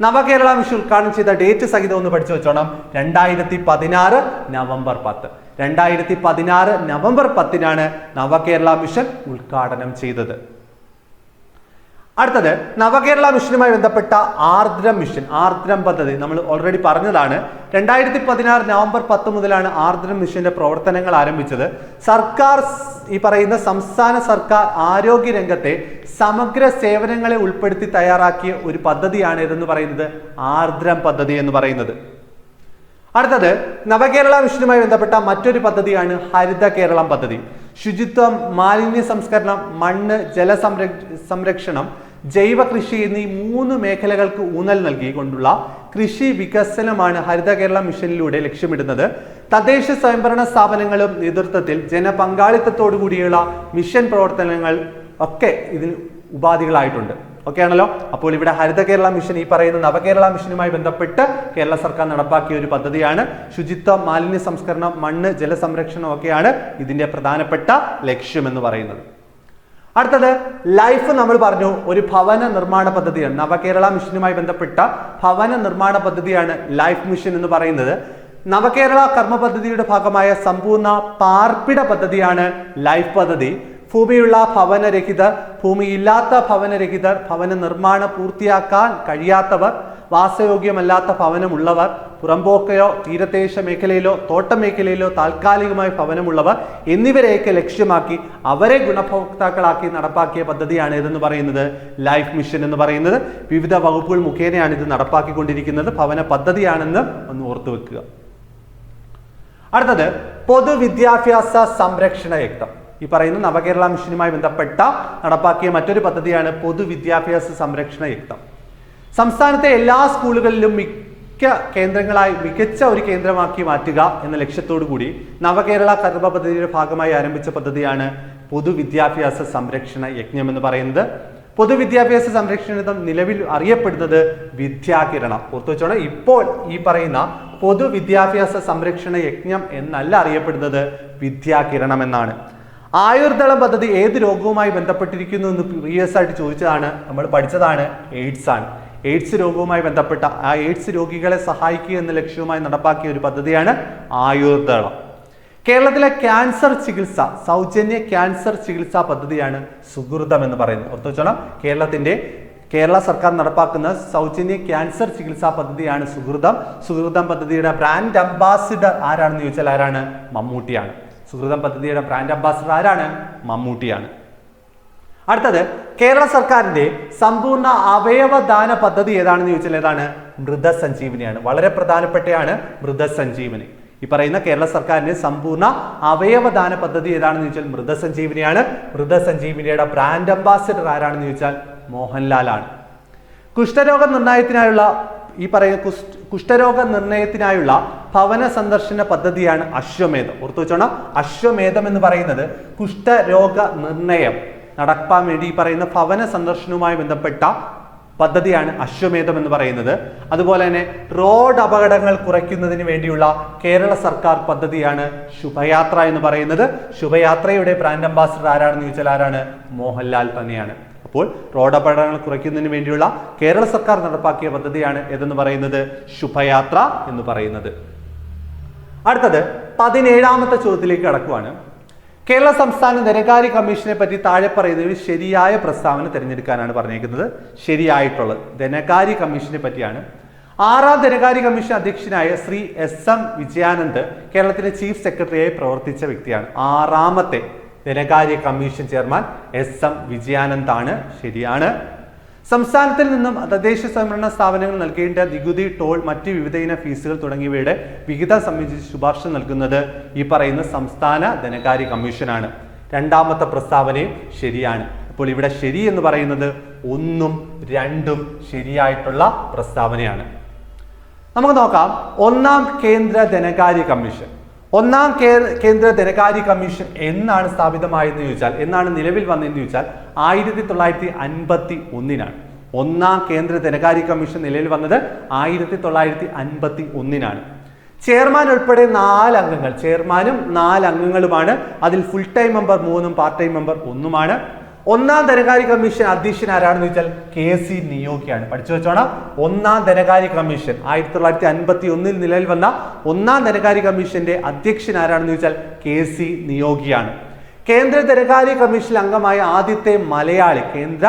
നവകേരള മിഷൻ ഉദ്ഘാടനം ചെയ്ത ഡേറ്റ് സഹിതം ഒന്ന് പഠിച്ചു വെച്ചോണം. 2016 നവംബർ 10. 2016 നവംബർ 10-നാണ് നവകേരള മിഷൻ ഉദ്ഘാടനം ചെയ്തത്. അടുത്തത് നവകേരള മിഷനുമായി ബന്ധപ്പെട്ട ആർദ്രം മിഷൻ, ആർദ്രം പദ്ധതി നമ്മൾ ഓൾറെഡി പറഞ്ഞതാണ്. 2016 നവംബർ 10 മുതലാണ് ആർദ്രം മിഷന്റെ പ്രവർത്തനങ്ങൾ ആരംഭിച്ചത്. സർക്കാർ ഈ പറയുന്ന സംസ്ഥാന സർക്കാർ ആരോഗ്യ രംഗത്തെ സമഗ്ര സേവനങ്ങളെ ഉൾപ്പെടുത്തി തയ്യാറാക്കിയ ഒരു പദ്ധതിയാണ് ഇതെന്ന് പറയുന്നത് ആർദ്രം പദ്ധതി എന്ന് പറയുന്നത്. അടുത്തത് നവകേരള മിഷനുമായി ബന്ധപ്പെട്ട മറ്റൊരു പദ്ധതിയാണ് ഹരിത കേരളം പദ്ധതി. ശുചിത്വം, മാലിന്യ സംസ്കരണം, മണ്ണ്, സംരക്ഷണം, ജൈവ കൃഷി എന്നീ 3 മേഖലകൾക്ക് ഊന്നൽ നൽകിക്കൊണ്ടുള്ള കൃഷി വികസനമാണ് ഹരിത കേരള മിഷനിലൂടെ ലക്ഷ്യമിടുന്നത്. തദ്ദേശ സ്വയംഭരണ സ്ഥാപനങ്ങളും നേതൃത്വത്തിൽ ജനപങ്കാളിത്തത്തോടു കൂടിയുള്ള മിഷൻ പ്രവർത്തനങ്ങൾ ഒക്കെ ഇതിൽ ഉപാധികളായിട്ടുണ്ട്. ഓക്കെ ആണല്ലോ. അപ്പോൾ ഇവിടെ ഹരിത കേരള മിഷൻ ഈ പറയുന്ന നവകേരള മിഷനുമായി ബന്ധപ്പെട്ട് കേരള സർക്കാർ നടപ്പാക്കിയ ഒരു പദ്ധതിയാണ്. ശുചിത്വം, മാലിന്യ സംസ്കരണം, മണ്ണ്, ജലസംരക്ഷണം ഒക്കെയാണ് ഇതിന്റെ പ്രധാനപ്പെട്ട ലക്ഷ്യം എന്ന് പറയുന്നത്. അടുത്തത് ലൈഫ് നമ്മൾ പറഞ്ഞു ഒരു ഭവന നിർമ്മാണ പദ്ധതിയാണ്. നവകേരള മിഷനുമായി ബന്ധപ്പെട്ട ഭവന നിർമ്മാണ പദ്ധതിയാണ് ലൈഫ് മിഷൻ എന്ന് പറയുന്നത്. നവകേരള കർമ്മ പദ്ധതിയുടെ ഭാഗമായ സമ്പൂർണ്ണ പാർപ്പിട പദ്ധതിയാണ് ലൈഫ് പദ്ധതി. ഭൂമിയുള്ള ഭവനരഹിതർ, ഭൂമിയില്ലാത്ത ഭവനരഹിതർ, ഭവന നിർമ്മാണം പൂർത്തിയാക്കാൻ കഴിയാത്തവർ, വാസയോഗ്യമല്ലാത്ത ഭവനമുള്ളവർ, പുറമ്പോക്കയോ തീരദേശ മേഖലയിലോ തോട്ടമേഖലയിലോ താൽക്കാലികമായി ഭവനമുള്ളവർ എന്നിവരെയൊക്കെ ലക്ഷ്യമാക്കി അവരെ ഗുണഭോക്താക്കളാക്കി നടപ്പാക്കിയ പദ്ധതിയാണ് ഇതെന്ന് പറയുന്നത് ലൈഫ് മിഷൻ എന്ന് പറയുന്നത്. വിവിധ വകുപ്പുകൾ മുഖേനയാണ് ഇത് നടപ്പാക്കിക്കൊണ്ടിരിക്കുന്നത്. ഭവന പദ്ധതിയാണെന്ന് ഒന്ന് ഓർത്തു വെക്കുക. അടുത്തത് പൊതുവിദ്യാഭ്യാസ സംരക്ഷണ യജ്ഞം. ഈ പറയുന്ന നവകേരള മിഷനുമായി ബന്ധപ്പെട്ട നടപ്പാക്കിയ മറ്റൊരു പദ്ധതിയാണ് പൊതുവിദ്യാഭ്യാസ സംരക്ഷണ യജ്ഞം. സംസ്ഥാനത്തെ എല്ലാ സ്കൂളുകളിലും മിക്ക കേന്ദ്രങ്ങളായി മികച്ച ഒരു കേന്ദ്രമാക്കി മാറ്റുക എന്ന ലക്ഷ്യത്തോടു കൂടി നവകേരള കർമ്മ പദ്ധതിയുടെ ഭാഗമായി ആരംഭിച്ച പദ്ധതിയാണ് പൊതുവിദ്യാഭ്യാസ സംരക്ഷണ യജ്ഞം എന്ന് പറയുന്നത്. പൊതുവിദ്യാഭ്യാസ സംരക്ഷണം നിലവിൽ അറിയപ്പെടുന്നത് വിദ്യാകിരണം. ഓർത്തു വെച്ചോണം, ഇപ്പോൾ ഈ പറയുന്ന പൊതുവിദ്യാഭ്യാസ സംരക്ഷണ യജ്ഞം എന്നല്ല അറിയപ്പെടുന്നത്, വിദ്യാകിരണം എന്നാണ്. ആയുർദളം പദ്ധതി ഏത് രോഗവുമായി ബന്ധപ്പെട്ടിരിക്കുന്നു എന്ന് പ്രീവിയസ് ആയിട്ട് ചോദിച്ചതാണ്, നമ്മൾ പഠിച്ചതാണ് എയ്ഡ്സ് ആണ്. എയ്ഡ്സ് രോഗവുമായി ബന്ധപ്പെട്ട ആ എയ്ഡ്സ് രോഗികളെ സഹായിക്കുക എന്ന ലക്ഷ്യവുമായി നടപ്പാക്കിയ ഒരു പദ്ധതിയാണ് ആയുർദളം. കേരളത്തിലെ ക്യാൻസർ ചികിത്സ, സൗജന്യ ക്യാൻസർ ചികിത്സാ പദ്ധതിയാണ് സുഹൃതം എന്ന് പറയുന്നത്. ഓർത്തു വെച്ചോണം, കേരള സർക്കാർ നടപ്പാക്കുന്ന സൗജന്യ ക്യാൻസർ ചികിത്സാ പദ്ധതിയാണ് സുഹൃതം. സുഹൃതം പദ്ധതിയുടെ ബ്രാൻഡ് അംബാസിഡർ ആരാണെന്ന് ചോദിച്ചാൽ ആരാണ്? മമ്മൂട്ടിയാണ്. സുഹൃതം പദ്ധതിയുടെ ബ്രാൻഡ് അംബാസിഡർ ആരാണ്? മമ്മൂട്ടിയാണ്. അടുത്തത് കേരള സർക്കാരിന്റെ സമ്പൂർണ്ണ അവയവദാന പദ്ധതി ഏതാണെന്ന് ചോദിച്ചാൽ ഏതാണ്? മൃതസഞ്ജീവനിയാണ്. വളരെ പ്രധാനപ്പെട്ടയാണ് മൃതസഞ്ജീവനി. ഈ പറയുന്ന കേരള സർക്കാരിന്റെ സമ്പൂർണ്ണ അവയവദാന പദ്ധതി ഏതാണെന്ന് ചോദിച്ചാൽ മൃതസഞ്ജീവനിയാണ്. മൃതസഞ്ജീവനിയുടെ ബ്രാൻഡ് അംബാസിഡർ ആരാണെന്ന് ചോദിച്ചാൽ മോഹൻലാലാണ്. കുഷ്ഠരോഗ നിർണയത്തിനായുള്ള കുഷ്ഠരോഗ നിർണയത്തിനായുള്ള ഭവന സന്ദർശന പദ്ധതിയാണ് അശ്വമേധം. ഓർത്തു വെച്ചോണം, അശ്വമേധം എന്ന് പറയുന്നത് കുഷ്ഠരോഗ നിർണയം നടപ്പാൻ വേണ്ടി ഈ പറയുന്ന ഭവന സന്ദർശനവുമായി ബന്ധപ്പെട്ട പദ്ധതിയാണ് അശ്വമേധം എന്ന് പറയുന്നത്. അതുപോലെ തന്നെ റോഡ് അപകടങ്ങൾ കുറയ്ക്കുന്നതിന് വേണ്ടിയുള്ള കേരള സർക്കാർ പദ്ധതിയാണ് ശുഭയാത്ര എന്ന് പറയുന്നത്. ശുഭയാത്രയുടെ ബ്രാൻഡ് അംബാസിഡർ ആരാണെന്ന് ചോദിച്ചാൽ ആരാണ്? മോഹൻലാൽ തന്നെയാണ്. അപ്പോൾ റോഡ് അപകടങ്ങൾ കുറയ്ക്കുന്നതിന് വേണ്ടിയുള്ള കേരള സർക്കാർ നടപ്പാക്കിയ പദ്ധതിയാണ് ഏതെന്ന് പറയുന്നത്? ശുഭയാത്ര എന്ന് പറയുന്നത്. അടുത്തത് 17ാമത്തെ ചോദ്യത്തിലേക്ക് കടക്കുവാണ്. കേരള സംസ്ഥാന ധനകാര്യ കമ്മീഷനെ പറ്റി താഴെ പറയുന്നതിൽ ശരിയായ പ്രസ്താവന തിരഞ്ഞെടുക്കാനാണ് പറഞ്ഞേക്കുന്നത്. ശരിയായിട്ടുള്ളത് ധനകാര്യ കമ്മീഷനെ പറ്റിയാണ്. 6ാം ധനകാര്യ കമ്മീഷൻ അധ്യക്ഷനായ ശ്രീ SM വിജയാനന്ദ് കേരളത്തിലെ ചീഫ് സെക്രട്ടറിയായി പ്രവർത്തിച്ച വ്യക്തിയാണ്. 6ാമത്തെ ധനകാര്യ കമ്മീഷൻ ചെയർമാൻ SM വിജയാനന്ദ് ആണ്. ശരിയാണ്. സംസ്ഥാനത്തിൽ നിന്നും തദ്ദേശ സ്വയംഭരണ സ്ഥാപനങ്ങൾ നൽകേണ്ട നികുതി, ടോൾ, മറ്റ് വിവിധ ഇന ഫീസുകൾ തുടങ്ങിയവയുടെ വിഹിതം സംബന്ധിച്ച് ശുപാർശ നൽകുന്നത് ഈ പറയുന്ന സംസ്ഥാന ധനകാര്യ കമ്മീഷനാണ്. 2ാമത്തെ പ്രസ്താവനയും ശരിയാണ്. അപ്പോൾ ഇവിടെ ശരി എന്ന് പറയുന്നത് 1ഉം 2ഉം ശരിയായിട്ടുള്ള പ്രസ്താവനയാണ്. നമുക്ക് നോക്കാം 1ാം കേന്ദ്ര ധനകാര്യ കമ്മീഷൻ. 1ാം കേന്ദ്ര ധനകാര്യ കമ്മീഷൻ എന്നാണ് സ്ഥാപിതമായെന്ന് ചോദിച്ചാൽ, എന്നാണ് നിലവിൽ വന്നതെന്ന് ചോദിച്ചാൽ 1951-നാണ്. 1ാം കേന്ദ്ര ധനകാര്യ കമ്മീഷൻ നിലവിൽ വന്നത് 1951-നാണ്. ചെയർമാൻ ഉൾപ്പെടെ 4 അംഗങ്ങൾ, ചെയർമാനും 4 അംഗങ്ങളുമാണ്. അതിൽ ഫുൾ ടൈം മെമ്പർ 3ഉം പാർട്ട് ടൈം മെമ്പർ 1ഉമാണ്. 1ാം ധനകാര്യ കമ്മീഷൻ അധ്യക്ഷൻ ആരാണെന്ന് വെച്ചാൽ KC നിയോഗിയാണ്. പഠിച്ചു വെച്ചോണം, 1ാം ധനകാര്യ കമ്മീഷൻ 1951-ൽ നിലവിൽ വന്ന 1ാം ധനകാര്യ കമ്മീഷന്റെ അധ്യക്ഷൻ ആരാണെന്ന് വെച്ചാൽ KC നിയോഗിയാണ്. കേന്ദ്ര ധനകാര്യ കമ്മീഷൻ അംഗമായ ആദ്യത്തെ മലയാളി, കേന്ദ്ര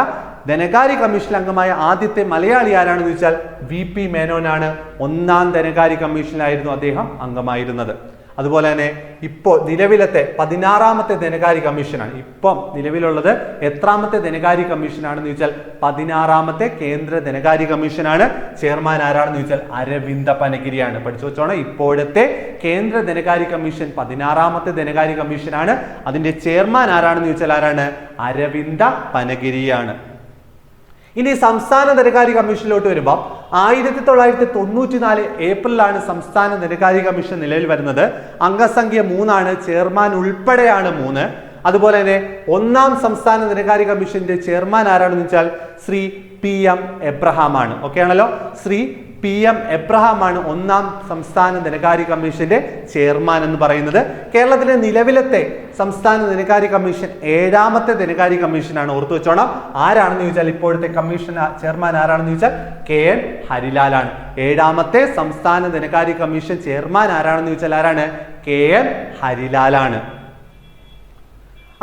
ധനകാര്യ കമ്മീഷൻ അംഗമായ ആദ്യത്തെ മലയാളി ആരാണെന്ന് ചോദിച്ചാൽ VP മേനോനാണ്. ഒന്നാം ധനകാര്യ കമ്മീഷനിലായിരുന്നു അദ്ദേഹം അംഗമായിരുന്നത്. അതുപോലെ തന്നെ ഇപ്പോൾ നിലവിലത്തെ 16ാമത്തെ ധനകാര്യ കമ്മീഷനാണ്. ഇപ്പം നിലവിലുള്ളത് എത്രാമത്തെ ധനകാര്യ കമ്മീഷനാണെന്ന് ചോദിച്ചാൽ 16ാമത്തെ കേന്ദ്ര ധനകാര്യ കമ്മീഷനാണ്. ചെയർമാൻ ആരാണെന്ന് ചോദിച്ചാൽ അരവിന്ദ പനഗിരിയാണ്. പഠിച്ചു വെച്ചോണം, ഇപ്പോഴത്തെ കേന്ദ്ര ധനകാര്യ കമ്മീഷൻ 16ാമത്തെ ധനകാര്യ കമ്മീഷനാണ്. അതിന്റെ ചെയർമാൻ ആരാണെന്ന് ചോദിച്ചാൽ ആരാണ്? അരവിന്ദ പനഗിരിയാണ്. ഇനി സംസ്ഥാന ധനകാര്യ കമ്മീഷനിലോട്ട് വരുമ്പോൾ 1994 ഏപ്രിലാണ് സംസ്ഥാന ധനകാര്യ കമ്മീഷൻ നിലവിൽ വരുന്നത്. അംഗസംഖ്യ 3 ചെയർമാൻ ഉൾപ്പെടെയാണ് 3. അതുപോലെ തന്നെ ഒന്നാം സംസ്ഥാന ധനകാര്യ കമ്മീഷന്റെ ചെയർമാൻ ആരാണെന്ന് വെച്ചാൽ ശ്രീ PM എബ്രഹാം ആണ്. ഓക്കെ ആണല്ലോ, ശ്രീ PM എബ്രഹാം ആണ് ഒന്നാം സംസ്ഥാന ധനകാര്യ കമ്മീഷന്റെ ചെയർമാൻ എന്ന് പറയുന്നത്. കേരളത്തിലെ നിലവിലത്തെ സംസ്ഥാന ധനകാര്യ കമ്മീഷൻ 7ാമത്തെ ധനകാര്യ കമ്മീഷനാണ്. ഓർത്തു വെച്ചോണം, ആരാണെന്ന് ചോദിച്ചാൽ ഇപ്പോഴത്തെ കമ്മീഷൻ ചെയർമാൻ ആരാണെന്ന് ചോദിച്ചാൽ KN ഹരിലാലാണ്. 7ാമത്തെ സംസ്ഥാന ധനകാര്യ കമ്മീഷൻ ചെയർമാൻ ആരാണെന്ന് ചോദിച്ചാൽ ആരാണ്? KN ഹരിലാലാണ്.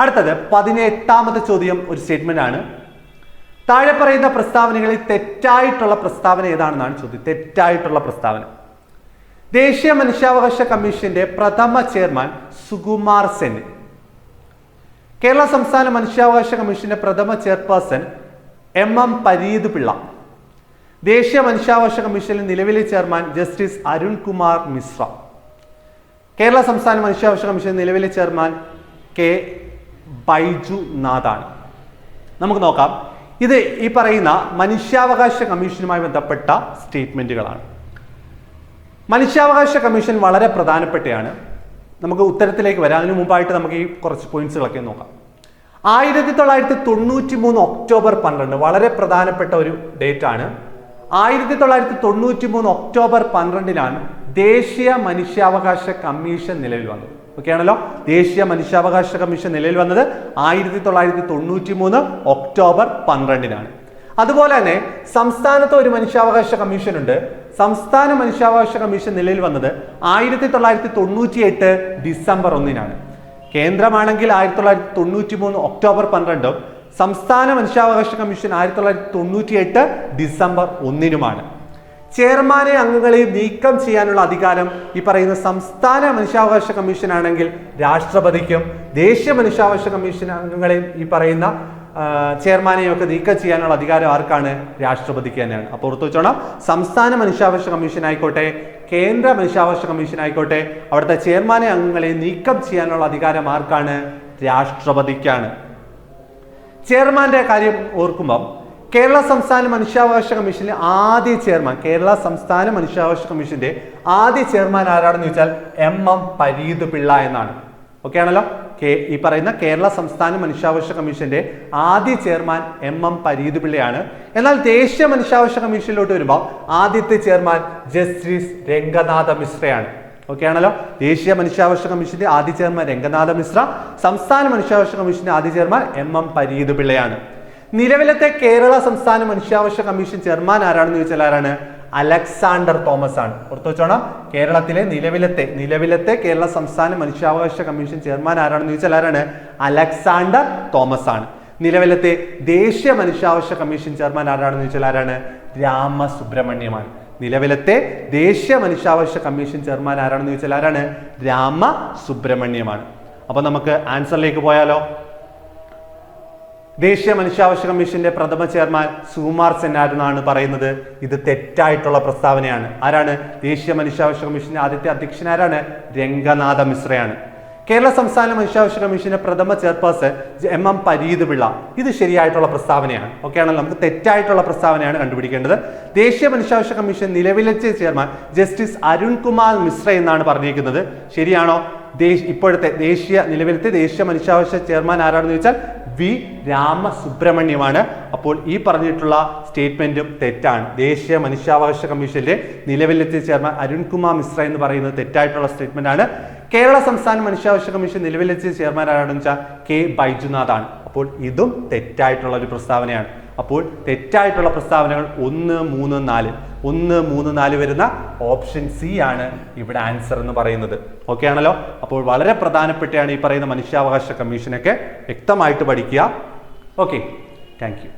അടുത്തത് 18ാമത്തെ ചോദ്യം ഒരു സ്റ്റേറ്റ്മെന്റ് ആണ്. താഴെ പറയുന്ന പ്രസ്താവനകളിൽ തെറ്റായിട്ടുള്ള പ്രസ്താവന ഏതാണെന്നാണ് ചോദ്യം. തെറ്റായിട്ടുള്ള പ്രസ്താവന. ദേശീയ മനുഷ്യാവകാശ കമ്മീഷന്റെ പ്രഥമ ചെയർമാൻ സുകുമാർ സെൻ. കേരള സംസ്ഥാന മനുഷ്യാവകാശ കമ്മീഷന്റെ പ്രഥമ ചെയർപേഴ്സൺ MM പരീത് പിള്ള. ദേശീയ മനുഷ്യാവകാശ കമ്മീഷനിലെ നിലവിലെ ചെയർമാൻ ജസ്റ്റിസ് അരുൺകുമാർ മിശ്ര. കേരള സംസ്ഥാന മനുഷ്യാവകാശ കമ്മീഷന്റെ നിലവിലെ ചെയർമാൻ K ബൈജുനാഥാണ്. നമുക്ക് നോക്കാം. ഇത് ഈ പറയുന്ന മനുഷ്യാവകാശ കമ്മീഷനുമായി ബന്ധപ്പെട്ട സ്റ്റേറ്റ്മെന്റുകളാണ്. മനുഷ്യാവകാശ കമ്മീഷൻ വളരെ പ്രധാനപ്പെട്ടതാണ്. നമുക്ക് ഉത്തരത്തിലേക്ക് വരാം. അതിനു മുമ്പായിട്ട് നമുക്ക് ഈ കുറച്ച് പോയിന്റ്സുകളൊക്കെ നോക്കാം. 1993 ഒക്ടോബർ 12 വളരെ പ്രധാനപ്പെട്ട ഒരു ഡേറ്റ് ആണ്. 1993 ഒക്ടോബർ 12 ദേശീയ മനുഷ്യാവകാശ കമ്മീഷൻ നിലവിൽ വന്നത്. ഓക്കെ ആണല്ലോ, ദേശീയ മനുഷ്യാവകാശ കമ്മീഷൻ നിലവിൽ വന്നത് 1993 ഒക്ടോബർ 12 അതുപോലെ തന്നെ സംസ്ഥാനത്ത് ഒരു മനുഷ്യാവകാശ കമ്മീഷൻ ഉണ്ട്. സംസ്ഥാന മനുഷ്യാവകാശ കമ്മീഷൻ നിലവിൽ വന്നത് 1998 ഡിസംബർ 1 കേന്ദ്രമാണെങ്കിൽ 1993 ഒക്ടോബർ 12 സംസ്ഥാന മനുഷ്യാവകാശ കമ്മീഷൻ 1998 ഡിസംബർ 1 ചെയർമാനെ അംഗങ്ങളെ നീക്കം ചെയ്യാനുള്ള അധികാരം ഈ പറയുന്ന സംസ്ഥാന മനുഷ്യാവകാശ കമ്മീഷൻ ആണെങ്കിൽ രാഷ്ട്രപതിക്കും, ദേശീയ മനുഷ്യാവകാശ കമ്മീഷൻ അംഗങ്ങളെയും ഈ പറയുന്ന ചെയർമാനെയൊക്കെ നീക്കം ചെയ്യാനുള്ള അധികാരം ആർക്കാണ്? രാഷ്ട്രപതിക്ക് തന്നെയാണ്. അപ്പോൾ ഓർത്തു വെച്ചോണം, സംസ്ഥാന മനുഷ്യാവകാശ കമ്മീഷൻ ആയിക്കോട്ടെ, കേന്ദ്ര മനുഷ്യാവകാശ കമ്മീഷൻ ആയിക്കോട്ടെ, അവിടുത്തെ ചെയർമാനെ അംഗങ്ങളെ നീക്കം ചെയ്യാനുള്ള അധികാരം ആർക്കാണ്? രാഷ്ട്രപതിക്കാണ്. ചെയർമാന്റെ കാര്യം ഓർക്കുമ്പം കേരള സംസ്ഥാന മനുഷ്യാവകാശ കമ്മീഷനിലെ ആദ്യ ചെയർമാൻ, കേരള സംസ്ഥാന മനുഷ്യാവകാശ കമ്മീഷന്റെ ആദ്യ ചെയർമാൻ ആരാണെന്ന് ചോദിച്ചാൽ MM പരീത് പിള്ള എന്നാണ്. ഓക്കെ ആണല്ലോ, ഈ പറയുന്ന കേരള സംസ്ഥാന മനുഷ്യാവകാശ കമ്മീഷന്റെ ആദ്യ ചെയർമാൻ MM പരീത് പിള്ളയാണ്. എന്നാൽ ദേശീയ മനുഷ്യാവകാശ കമ്മീഷനിലോട്ട് വരുമ്പോൾ ആദ്യത്തെ ചെയർമാൻ ജസ്റ്റിസ് രംഗനാഥ മിശ്രയാണ്. ഓക്കെ ആണല്ലോ, ദേശീയ മനുഷ്യാവകാശ കമ്മീഷന്റെ ആദ്യ ചെയർമാൻ രംഗനാഥ മിശ്ര, സംസ്ഥാന മനുഷ്യാവകാശ കമ്മീഷന്റെ ആദ്യ ചെയർമാൻ MM പരീത് പിള്ളയാണ്. നിലവിലത്തെ കേരള സംസ്ഥാന മനുഷ്യാവകാശ കമ്മീഷൻ ചെയർമാൻ ആരാണെന്ന് ചോദിച്ചാൽ ആരാണ്? അലക്സാണ്ടർ തോമസ് ആണ്. ഓർത്തു വെച്ചോണം, കേരളത്തിലെ നിലവിലത്തെ കേരള സംസ്ഥാന മനുഷ്യാവകാശ കമ്മീഷൻ ചെയർമാൻ ആരാണെന്ന് ചോദിച്ചാൽ ആരാണ്? അലക്സാണ്ടർ തോമസ് ആണ്. നിലവിലത്തെ ദേശീയ മനുഷ്യാവകാശ കമ്മീഷൻ ചെയർമാൻ ആരാണെന്ന് ചോദിച്ചാൽ ആരാണ്? രാമസുബ്രഹ്മണ്യമാണ്. നിലവിലത്തെ ദേശീയ മനുഷ്യാവകാശ കമ്മീഷൻ ചെയർമാൻ ആരാണെന്ന് ചോദിച്ചാൽ ആരാണ്? രാമസുബ്രഹ്മണ്യമാണ്. അപ്പൊ നമുക്ക് ആൻസറിലേക്ക് പോയാലോ? ദേശീയ മനുഷ്യാവകാശ കമ്മീഷന്റെ പ്രഥമ ചെയർമാൻ സുകുമാർ സെൻ ആരെന്നാണ് പറയുന്നത്. ഇത് തെറ്റായിട്ടുള്ള പ്രസ്താവനയാണ്. ആരാണ്? ദേശീയ മനുഷ്യാവകാശ കമ്മീഷന്റെ ആദ്യത്തെ അധ്യക്ഷൻ ആരാണ്? രംഗനാഥ മിശ്രയാണ്. കേരള സംസ്ഥാന മനുഷ്യാവകാശ കമ്മീഷന്റെ പ്രഥമ ചെയർപേഴ്സൺ MM പരീത് പിള്ള. ഇത് ശരിയായിട്ടുള്ള പ്രസ്താവനയാണ്. ഓക്കെ ആണല്ലോ, നമുക്ക് തെറ്റായിട്ടുള്ള പ്രസ്താവനയാണ് കണ്ടുപിടിക്കേണ്ടത്. ദേശീയ മനുഷ്യാവകാശ കമ്മീഷൻ നിലവിലെ ചെയർമാൻ ജസ്റ്റിസ് അരുൺകുമാർ മിശ്ര എന്നാണ് പറഞ്ഞിരിക്കുന്നത്. ശരിയാണോ? ഇപ്പോഴത്തെ നിലവിലത്തെ ദേശീയ മനുഷ്യാവകാശ ചെയർമാൻ ആരാണെന്ന് ചോദിച്ചാൽ V രാമസുബ്രഹ്മണ്യമാണ്. അപ്പോൾ ഈ പറഞ്ഞിട്ടുള്ള സ്റ്റേറ്റ്മെന്റും തെറ്റാണ്. ദേശീയ മനുഷ്യാവകാശ കമ്മീഷന്റെ നിലവിലത്തെ ചെയർമാൻ അരുൺകുമാർ മിശ്ര എന്ന് പറയുന്നത് തെറ്റായിട്ടുള്ള സ്റ്റേറ്റ്മെന്റ് ആണ്. കേരള സംസ്ഥാന മനുഷ്യാവകാശ കമ്മീഷൻ നിലവിലത്തെ ചെയർമാൻ ആരാണെന്ന് വെച്ചാൽ K ബൈജുനാഥ് ആണ്. അപ്പോൾ ഇതും തെറ്റായിട്ടുള്ള ഒരു പ്രസ്താവനയാണ്. അപ്പോൾ തെറ്റായിട്ടുള്ള പ്രസ്താവനകൾ 1, 3, 4 1, 3, 4 വരുന്ന ഓപ്ഷൻ സി ആണ് ഇവിടെ ആൻസർ എന്ന് പറയുന്നത്. ഓക്കെ ആണല്ലോ. അപ്പോൾ വളരെ പ്രധാനപ്പെട്ടാണ് ഈ പറയുന്ന മനുഷ്യാവകാശ കമ്മീഷനൊക്കെ വ്യക്തമായിട്ട് പഠിക്കുക. Okay, thank you.